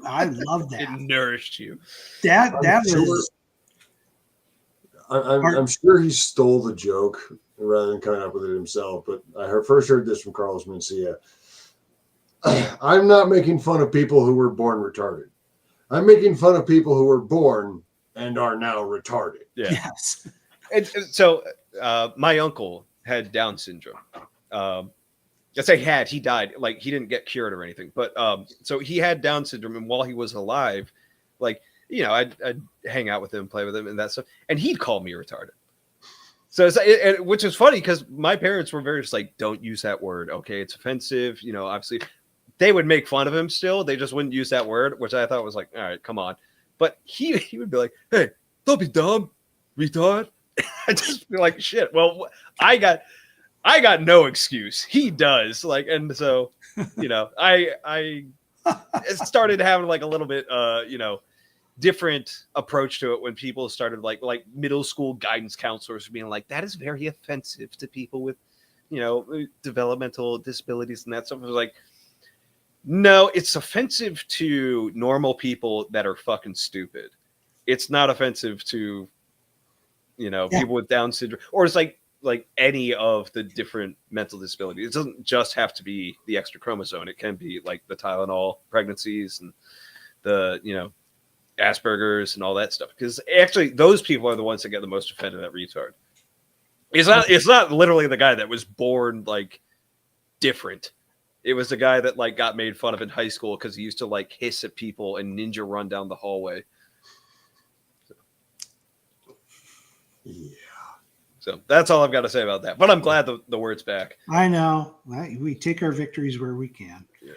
B: I love that.
C: It nourished you.
B: That
A: I'm sure-
B: was.
A: I'm sure he stole the joke rather than coming up with it himself. But first heard this from Carlos Mencia. I'm not making fun of people who were born retarded. I'm making fun of people who were born and are now retarded.
C: Yeah.
B: Yes.
C: And so my uncle had Down syndrome. I say had, he died. Like he didn't get cured or anything. But so he had Down syndrome, and while he was alive, like I'd hang out with him, play with him, and that stuff, and he'd call me retarded. So which is funny because my parents were very just like, don't use that word. Okay, it's offensive. Obviously, they would make fun of him still. They just wouldn't use that word, which I thought was like, all right, come on. But he would be like, hey, don't be dumb, retard. I just be like, shit. Well, I got no excuse. He does. Like, and so, I started having like a little bit, different approach to it when people started like middle school guidance counselors being like, that is very offensive to people with, developmental disabilities and that stuff. I was like, no, it's offensive to normal people that are fucking stupid. It's not offensive to, people with Down syndrome, or it's like any of the different mental disabilities. It doesn't just have to be the extra chromosome. It can be like the Tylenol pregnancies and the, Asperger's and all that stuff. Because actually those people are the ones that get the most offended at retard. It's not literally the guy that was born like different. It was the guy that like got made fun of in high school because he used to like hiss at people and ninja run down the hallway.
A: Yeah.
C: So that's all I've got to say about that. But I'm glad the word's back.
B: I know. We take our victories where we can.
C: Yeah.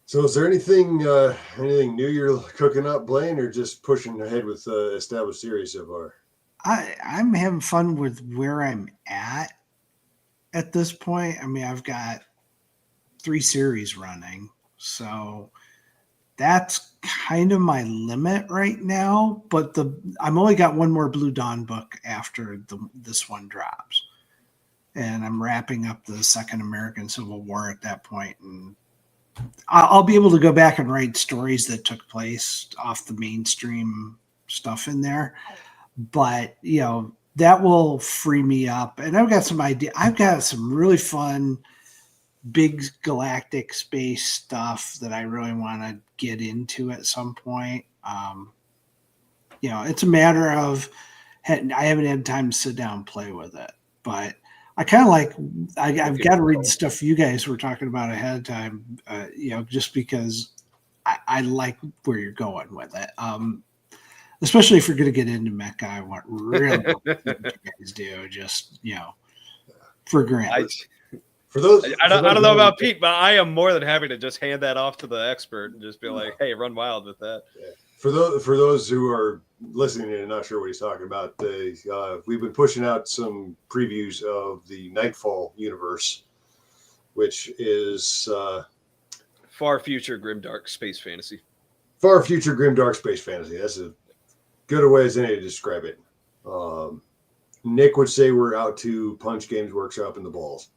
A: So is there anything new you're cooking up, Blaine, or just pushing ahead with established series so far?
B: I'm having fun with where I'm at this point. I mean, I've got 3 series running, so that's kind of my limit right now. But I'm only got one more Blue Dawn book after this one drops, and I'm wrapping up the Second American Civil War at that point, and I'll be able to go back and write stories that took place off the mainstream stuff in there. But, that will free me up. And I've got some idea. I've got some really fun, big galactic space stuff that I really want to get into at some point. It's a matter of, I haven't had time to sit down and play with it. But I kind of like, I've got to read the stuff you guys were talking about ahead of time, just because I like where you're going with it. Especially if you're going to get into Mecha, I want really what you guys do, just, for granted.
A: For those,
C: I don't know about Pete, but I am more than happy to just hand that off to the expert and just be like, hey, run wild with that.
A: Yeah. For those who are listening and not sure what he's talking about, we've been pushing out some previews of the Nightfall universe, which is
C: far future grimdark space fantasy.
A: Far future grimdark space fantasy. That's a good a way as any to describe it. Nick would say we're out to punch Games Workshop in the balls.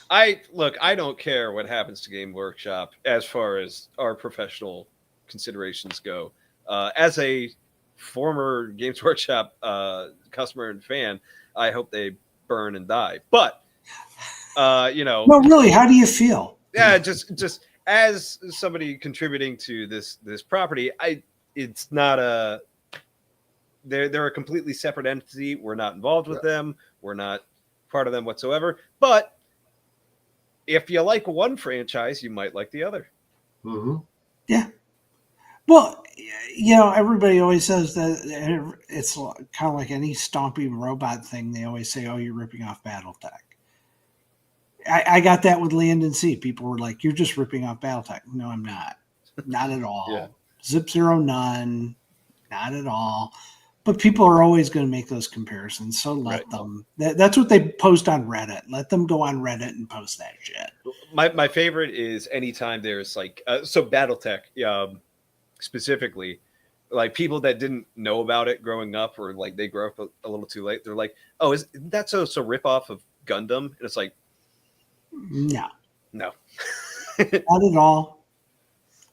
C: I don't care what happens to Game Workshop as far as our professional considerations go. As a former Games Workshop customer and fan, I hope they burn and die. But
B: No, really, how do you feel?
C: Yeah, just as somebody contributing to this property, it's not a. They're a completely separate entity. We're not involved with them. We're not part of them whatsoever. But if you like one franchise, you might like the other.
A: Mm-hmm.
B: Yeah. Well, everybody always says that it's kind of like any Stompy Robot thing. They always say, oh, you're ripping off Battletech. I got that with Land and Sea. People were like, you're just ripping off Battletech. No, I'm not. Not at all.
C: Yeah.
B: Zip Zero, none. Not at all. But people are always going to make those comparisons. So let them. That's what they post on Reddit. Let them go on Reddit and post that shit.
C: My favorite is anytime there's like, so Battletech specifically, like people that didn't know about it growing up, or like they grew up a little too late. They're like, "Oh, is that so rip off of Gundam?" And it's like,
B: No,
C: no,
B: not at all.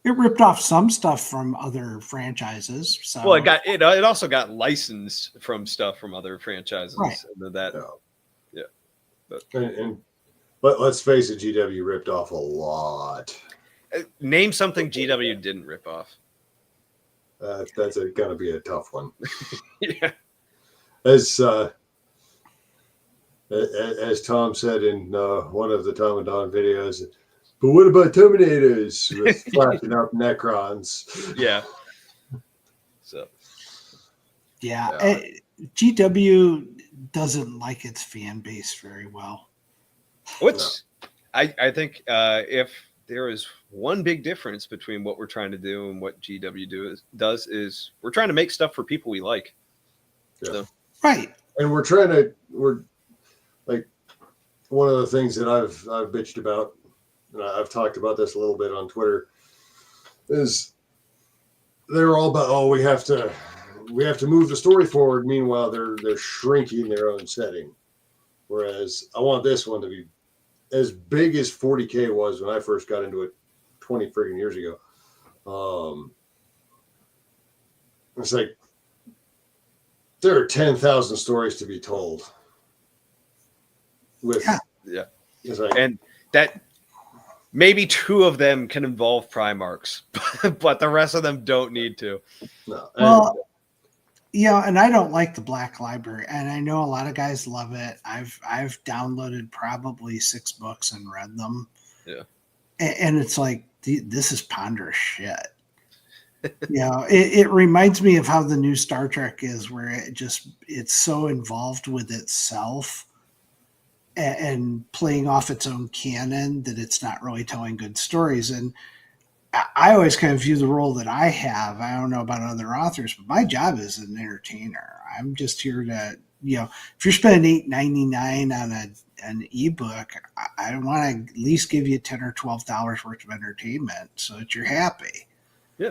B: It ripped off some stuff from other franchises. So
C: well, it also got licensed from stuff from other franchises,
B: right.
C: and then that,
A: But let's face it, GW ripped off a lot.
C: Name something GW didn't rip off.
A: That's gonna be a tough one.
C: Yeah.
A: As Tom said in one of the Tom and Don videos, but what about Terminators with flashing up Necrons?
C: Yeah. So.
B: Yeah. GW doesn't like its fan base very well.
C: I think if there is one big difference between what we're trying to do and what GW does is we're trying to make stuff for people we like.
A: Yeah.
B: So. Right.
A: And we're like, one of the things that I've bitched about, and I've talked about this a little bit on Twitter, is they're all about, we have to move the story forward. Meanwhile, they're shrinking their own setting. Whereas I want this one to be as big as 40K was when I first got into it 20 friggin' years ago. It's like there are 10,000 stories to be told.
C: Yeah.
A: Like,
C: and that maybe 2 of them can involve Primarchs, but the rest of them don't need to.
A: No.
B: Well, and I don't like the Black Library, and I know a lot of guys love it. I've downloaded probably 6 books and read them.
C: Yeah.
B: And it's like, this is ponderous shit. It reminds me of how the new Star Trek is, where it's so involved with itself and playing off its own canon that it's not really telling good stories. And I always kind of view the role that I have. I don't know about other authors, but my job is an entertainer. I'm just here to, if you're spending $8.99 on an ebook, I want to at least give you $10 or $12 worth of entertainment so that you're happy.
C: Yeah.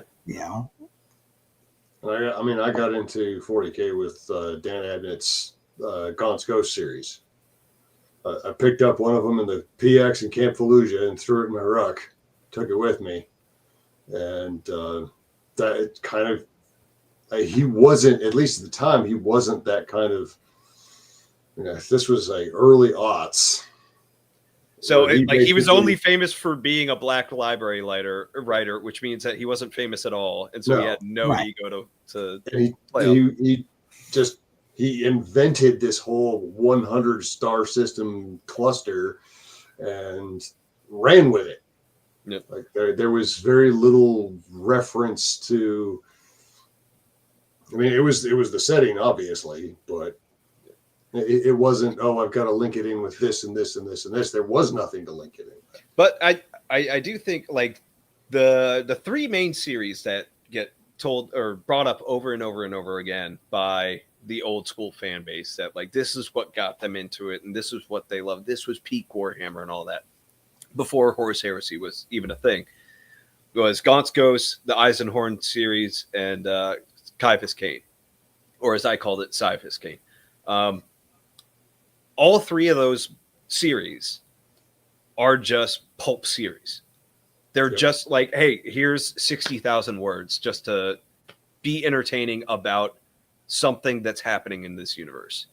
A: I got into 40K with Dan Abnett's Gaunt's Ghost series. I picked up one of them in the PX in Camp Fallujah and threw it in my ruck, took it with me. And that kind of, he wasn't, at least at the time, he wasn't that kind of, this was like early aughts.
C: So he was only famous for being a Black Library writer, which means that he wasn't famous at all. And so he had no ego to play he invented this whole 100 star system cluster and ran with it. Yep.
A: Like there was very little reference to. I mean, it was the setting, obviously, but it wasn't. Oh, I've got to link it in with this and this and this and this. There was nothing to link it in.
C: But I do think like the 3 main series that get told or brought up over and over and over again by the old school fan base, that like this is what got them into it and this is what they loved. This was peak Warhammer and all that. Before Horus Heresy was even a thing, it was Gaunt's Ghost, the Eisenhorn series, and Caiaphas Cain, or as I called it, Caiaphas Cain. All 3 of those series are just pulp series. They're just like, hey, here's 60,000 words just to be entertaining about something that's happening in this universe.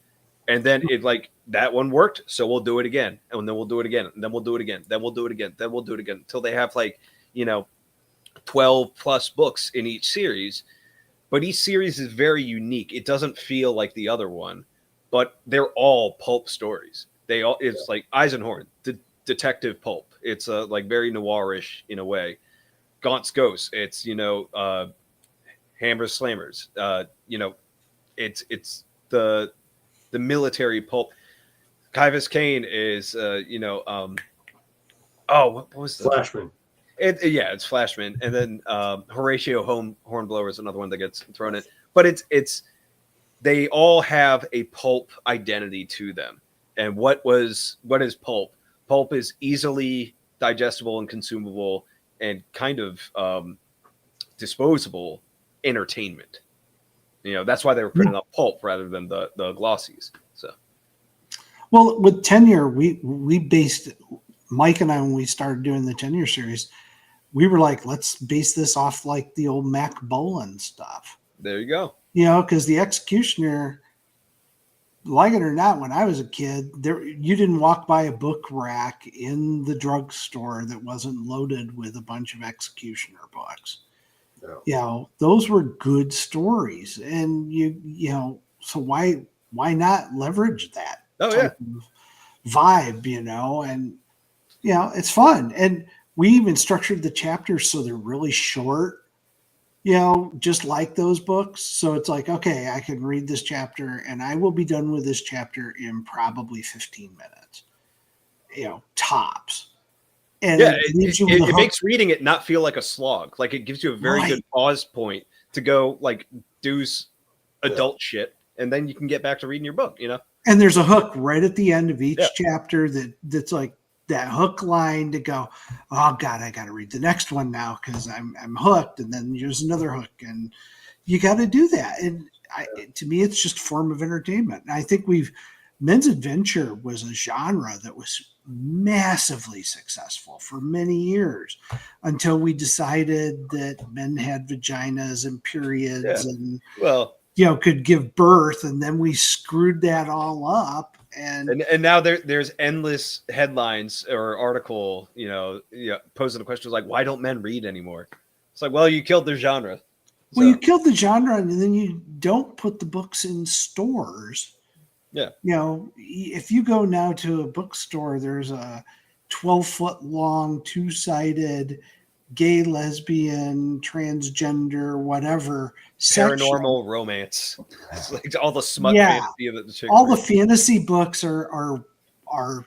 C: And then it like that one worked, so we'll do it again, and then we'll do it again, and then we'll do it again, then we'll do it again, then we'll do it again, until they have like 12 plus books in each series. But each series is very unique. It doesn't feel like the other one, but they're all pulp stories. It's like Eisenhorn, detective pulp. It's like very noirish in a way. Gaunt's Ghost, it's Hammer Slammers. It's the military pulp. Caiaphas Cain is what was the
A: Flashman?
C: It's Flashman, and then Horatio Hornblower is another one that gets thrown in. But it's they all have a pulp identity to them. And what is pulp? Pulp is easily digestible and consumable and kind of disposable entertainment. You know, that's why they were putting up pulp rather than the glossies. So,
B: well, with Tenure, we based Mike and I, when we started doing the Tenure series, we were like, let's base this off like the old Mac Bolan stuff.
C: there you go.
B: You know, because the Executioner, like it or not, when I was a kid, you didn't walk by a book rack in the drugstore that wasn't loaded with a bunch of Executioner books.
A: Yeah.
B: You know, those were good stories, and you know, so why not leverage that type of vibe? You know, and you know, it's fun, and we even structured the chapters so they're really short. You know, just like those books. So it's like, okay, I can read this chapter and I will be done with this chapter in probably 15 minutes, you know, tops. And
C: Yeah,
B: it leaves you with
C: it makes reading it not feel like a slog. Like, it gives you a very good pause point to go like do adult shit, and then you can get back to reading your book, you know?
B: And there's a hook right at the end of each chapter that's like that hook line to go, oh God, I got to read the next one now because I'm hooked. And then there's another hook, and you got to do that. And to me, it's just a form of entertainment. And I think men's adventure was a genre that was massively successful for many years until we decided that men had vaginas and periods and, well, you know, could give birth. And then we screwed that all up. And
C: now there's endless headlines or article, you know, posing the question like, why don't men read anymore? It's like, well, you killed their genre.
B: Well, you killed the genre, and then you don't put the books in stores.
C: Yeah.
B: You know, if you go now to a bookstore, there's a 12-foot long, two-sided gay, lesbian, transgender, whatever
C: paranormal romance. It's like all the smut fantasy of the
B: all the fantasy books are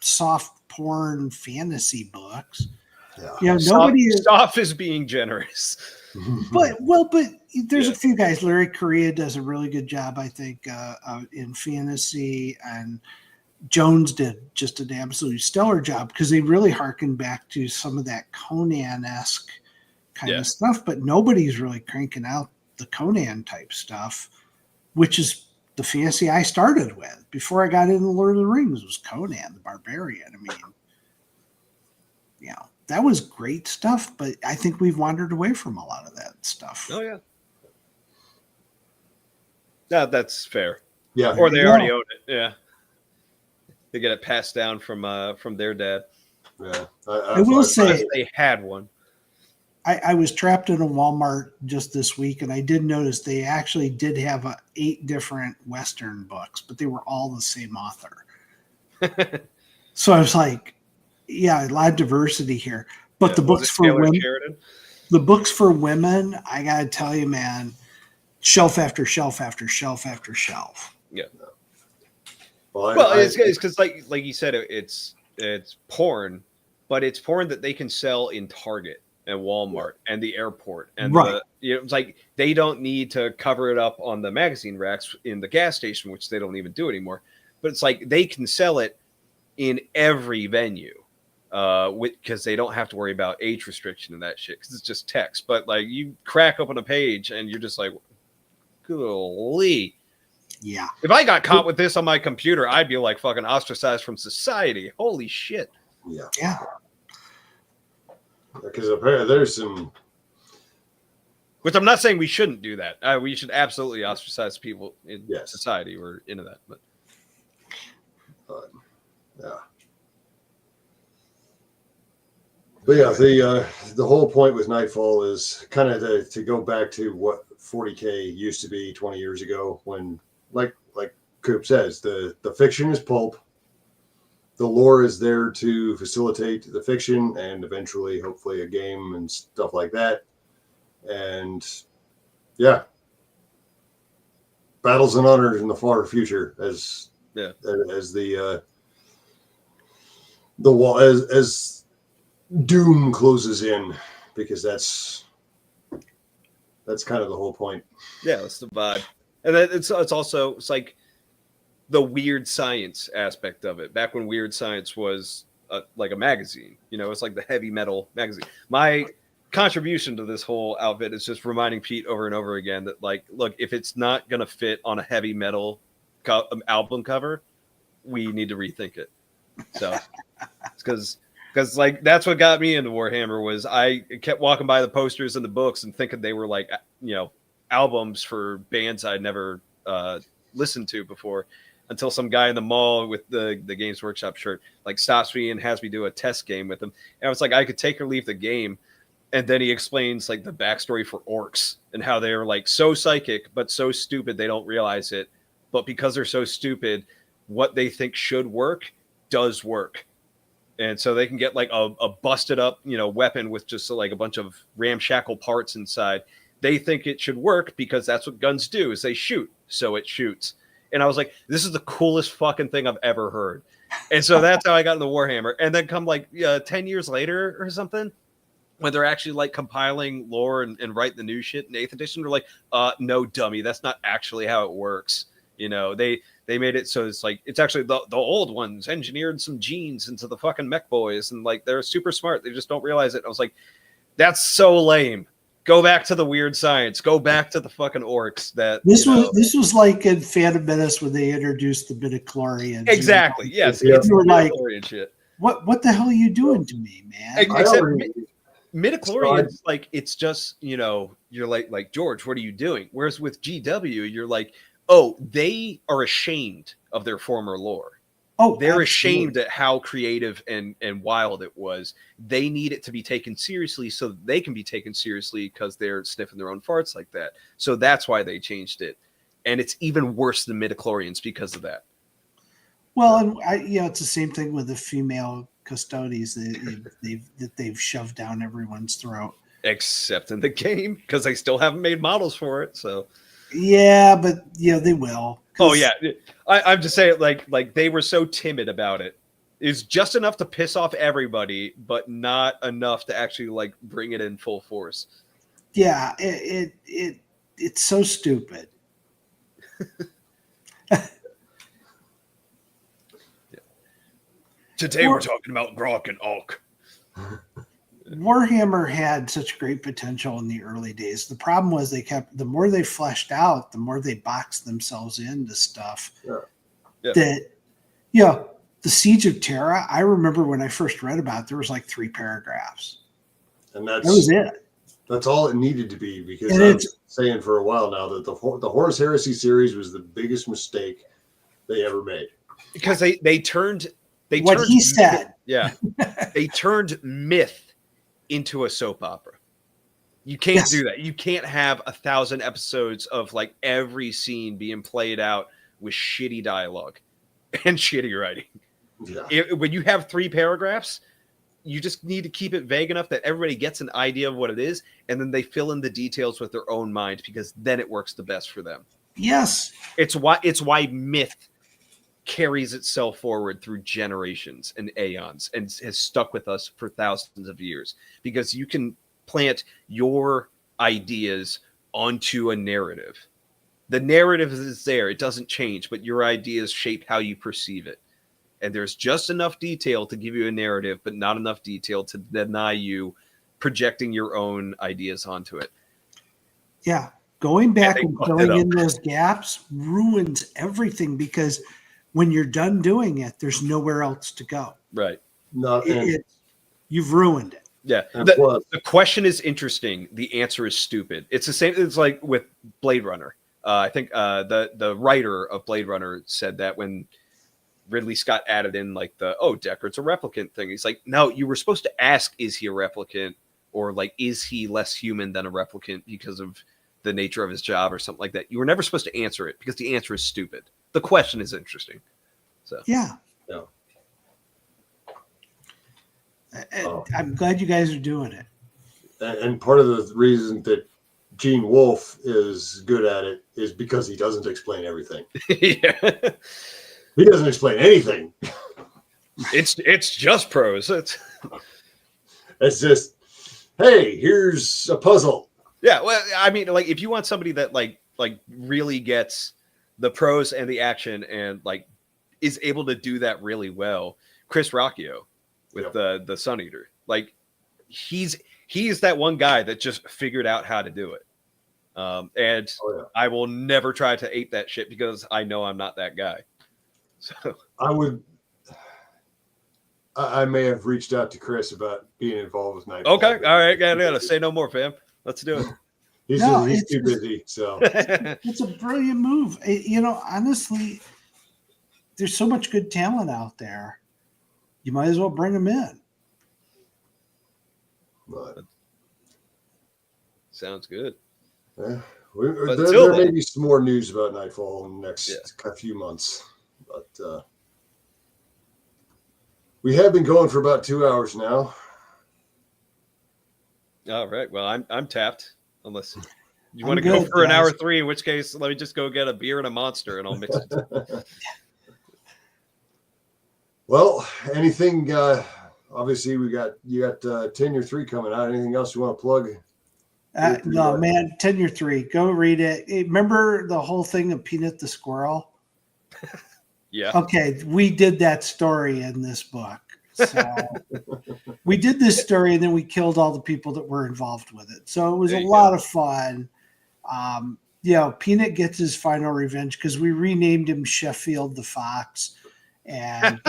B: soft porn fantasy books.
A: Yeah.
B: You know, nobody
C: soft is being generous.
B: But there's a few guys. Larry Correa does a really good job, I think, in fantasy, and Jones did just an absolutely stellar job because they really harken back to some of that Conan-esque kind of stuff. But nobody's really cranking out the Conan type stuff, which is the fantasy I started with before I got into Lord of the Rings. Was Conan the Barbarian? I mean, you know, that was great stuff, but I think we've wandered away from a lot of that stuff.
C: Oh yeah. Yeah, that's fair.
A: Yeah.
C: Or they already own it. Yeah. They get it passed down from their dad.
A: Yeah.
B: I will say
C: they had one.
B: I was trapped in a Walmart just this week, and I did notice they actually did have 8 different Western books, but they were all the same author. So I was like, yeah, a lot of diversity here. But the books for women, I gotta tell you, man, shelf after shelf after shelf after shelf.
C: Yeah. Well, it's because like you said, it's porn, but it's porn that they can sell in Target and Walmart and the airport, and it's like they don't need to cover it up on the magazine racks in the gas station, which they don't even do anymore. But it's like they can sell it in every venue. Because they don't have to worry about age restriction and that shit, because it's just text. But like, you crack open a page and you're just like, golly.
B: Yeah.
C: If I got caught with this on my computer, I'd be like fucking ostracized from society. Holy shit.
A: Yeah.
B: Yeah.
A: Because apparently there's some.
C: Which I'm not saying we shouldn't do that. We should absolutely ostracize people in society. We're into that. But
A: yeah. But yeah, the whole point with Nightfall is kind of to go back to what 40K used to be 20 years ago, when, like Coop says, the fiction is pulp. The lore is there to facilitate the fiction and eventually, hopefully, a game and stuff like that. And yeah, battles and honors in the far future as the wall as Doom closes in, because that's kind of the whole point.
C: Yeah, that's the vibe. And then it's also like the weird science aspect of it. Back when Weird Science was like a magazine, you know, it's like the heavy metal magazine. My contribution to this whole outfit is just reminding Pete over and over again that, like, look, if it's not going to fit on a heavy metal album cover, we need to rethink it. So it's because like that's what got me into Warhammer was I kept walking by the posters and the books and thinking they were like, you know, albums for bands I'd never listened to before, until some guy in the mall with the Games Workshop shirt like stops me and has me do a test game with him. And I was like, I could take or leave the game. And then he explains like the backstory for orcs and how they're like so psychic, but so stupid they don't realize it. But because they're so stupid, what they think should work does work. And so they can get like a busted up, you know, weapon with just like a bunch of ramshackle parts inside. They think it should work because that's what guns do is they shoot. So it shoots. And I was like, this is the coolest fucking thing I've ever heard. And so that's how I got into Warhammer. And then come like 10 years later or something, when they're actually like compiling lore and write the new shit in 8th edition, they're like, no, dummy, that's not actually how it works. You know, they made it so it's like it's actually the old ones engineered some genes into the fucking mech boys, and like they're super smart. They just don't realize it. I was like, that's so lame. Go back to the weird science. Go back to the fucking orcs. This
B: was like in Phantom Menace when they introduced the midichlorians.
C: Exactly. Yes.
B: It's like
C: shit.
B: What the hell are you doing to me, man?
C: Except midichlorians, like it's just, you know, you're like George, what are you doing? Whereas with GW, you're like, oh, they are ashamed of their former lore. Oh, they're ashamed at how creative and wild it was. They need it to be taken seriously so that they can be taken seriously because they're sniffing their own farts like that. So that's why they changed it. And it's even worse than midichlorians because of that.
B: Well, and it's the same thing with the female custodes that they've shoved down everyone's throat.
C: Except in the game, because they still haven't made models for it. So
B: yeah, but they will.
C: Oh yeah, I'm just saying, like they were so timid about it. It's just enough to piss off everybody, but not enough to actually like bring it in full force.
B: Yeah, it's so stupid.
C: Today we're talking about Grok and Ulk.
B: Warhammer had such great potential in the early days. The problem was the more they fleshed out, the more they boxed themselves into stuff. Yeah. That, the Siege of Terra, I remember when I first read about it, there was like 3 paragraphs.
A: And that
B: was it.
A: That's all it needed to be, because I've been saying for a while now that the Horus Heresy series was the biggest mistake they ever made.
C: Because they turned
B: what he said.
C: Yeah. They turned myth into a soap opera. You can't do that. You can't have 1,000 episodes of like every scene being played out with shitty dialogue and shitty writing. Yeah. When you have 3 paragraphs, you just need to keep it vague enough that everybody gets an idea of what it is, and then they fill in the details with their own mind, because then it works the best for them.
B: Yes.
C: It's why myth carries itself forward through generations and aeons and has stuck with us for thousands of years, because you can plant your ideas onto a narrative. The narrative is there. It doesn't change, but your ideas shape how you perceive it. And there's just enough detail to give you a narrative, but not enough detail to deny you projecting your own ideas onto it.
B: Yeah. Going back and filling in those gaps ruins everything, because when you're done doing it, there's nowhere else to go.
C: Right.
B: You've ruined it.
C: Yeah. The question is interesting. The answer is stupid. It's the same. It's like with Blade Runner. I think the writer of Blade Runner said that when Ridley Scott added in like Deckard's a replicant thing. He's like, no, you were supposed to ask, is he a replicant? Or like, is he less human than a replicant because of the nature of his job or something like that? You were never supposed to answer it, because the answer is stupid. The question is interesting. So
B: yeah. I'm glad you guys are doing it.
A: And part of the reason that Gene Wolfe is good at it is because he doesn't explain everything.
C: Yeah.
A: He doesn't explain anything.
C: It's just prose.
A: It's just, hey, here's a puzzle.
C: Yeah, well, I mean, like if you want somebody that like really gets the prose and the action and like is able to do that really well, Chris Rocchio with the Sun Eater. Like he's he's that one guy that just figured out how to do it. And I will never try to ape that shit because I know I'm not that guy. So
A: I may have reached out to Chris about being involved with Nightfall.
C: Okay, all right, gotta say no more, fam. Let's do it.
A: He's too busy. So
B: it's a brilliant move. Honestly, there's so much good talent out there. You might as well bring them in.
A: But,
C: sounds good.
A: Yeah, there may be some more news about Nightfall in the next few months, but we have been going for about 2 hours now.
C: All right. Well, I'm tapped. Unless you
B: I'm
C: want to go
B: good,
C: for an
B: guys.
C: hour 3, in which case let me just go get a beer and a Monster, and I'll mix it.
A: Well, anything? Obviously, you got Tenure 3 coming out. Anything else you want to plug?
B: No, man, Tenure 3. Go read it. Remember the whole thing of Peanut the Squirrel?
C: Yeah.
B: Okay, we did that story in this book. So we did this story and then we killed all the people that were involved with it. So it was a lot of fun. Peanut gets his final revenge because we renamed him Sheffield the Fox. And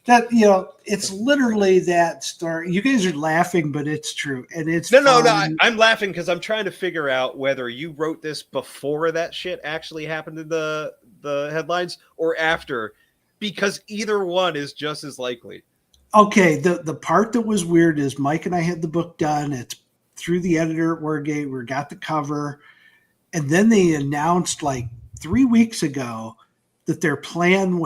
B: it's literally that story. You guys are laughing, but it's true. And it's
C: no. I'm laughing because I'm trying to figure out whether you wrote this before that shit actually happened in the headlines or after, because either one is just as likely.
B: Okay, the part that was weird is Mike and I had the book done. It's through the editor at Wargate. We got the cover. And then they announced like 3 weeks ago that their plan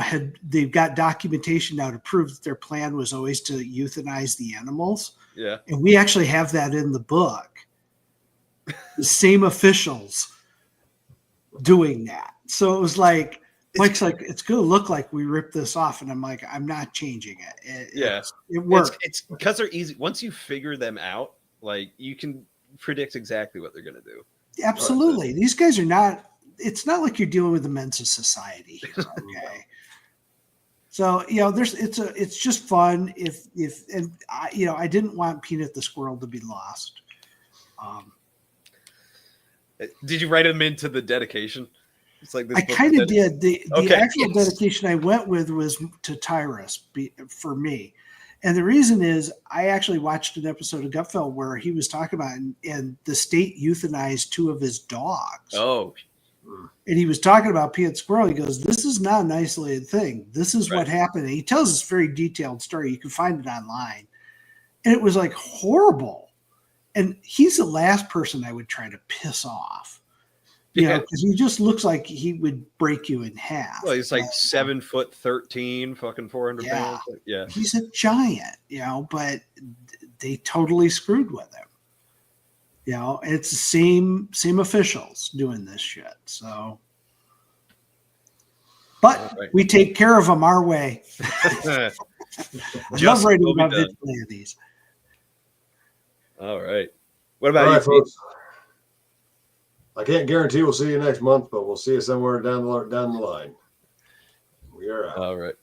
B: they've got documentation now to prove that their plan was always to euthanize the animals.
C: Yeah.
B: And we actually have that in the book. The same officials doing that. So it was like, Mike's like, it's going to look like we ripped this off. And I'm like, I'm not changing it. It works.
C: It's because they're easy. Once you figure them out, like you can predict exactly what they're going to do.
B: Absolutely. These guys are not, it's not like you're dealing with the Mensa Society. Okay. So, it's just fun. I didn't want Peanut the Squirrel to be lost.
C: Did you write him into the dedication? It's like this.
B: I kind of did. The actual dedication I went with was to Tyrus for me. And the reason is I actually watched an episode of Gutfeld where he was talking about and the state euthanized 2 of his dogs.
C: Oh.
B: And he was talking about Peanut Squirrel. He goes, this is not an isolated thing. This is what happened. And he tells this very detailed story. You can find it online. And it was like horrible. And he's the last person I would try to piss off. Because he just looks like he would break you in half.
C: Well, he's like 7'13", fucking 400 pounds. Yeah.
B: He's a giant, but they totally screwed with him. And it's the same officials doing this shit. So, but we take care of them our way. I love writing about vigilantes.
C: All right. What about you,
A: folks? I can't guarantee we'll see you next month, but we'll see you somewhere down the line. We are out.
C: All right.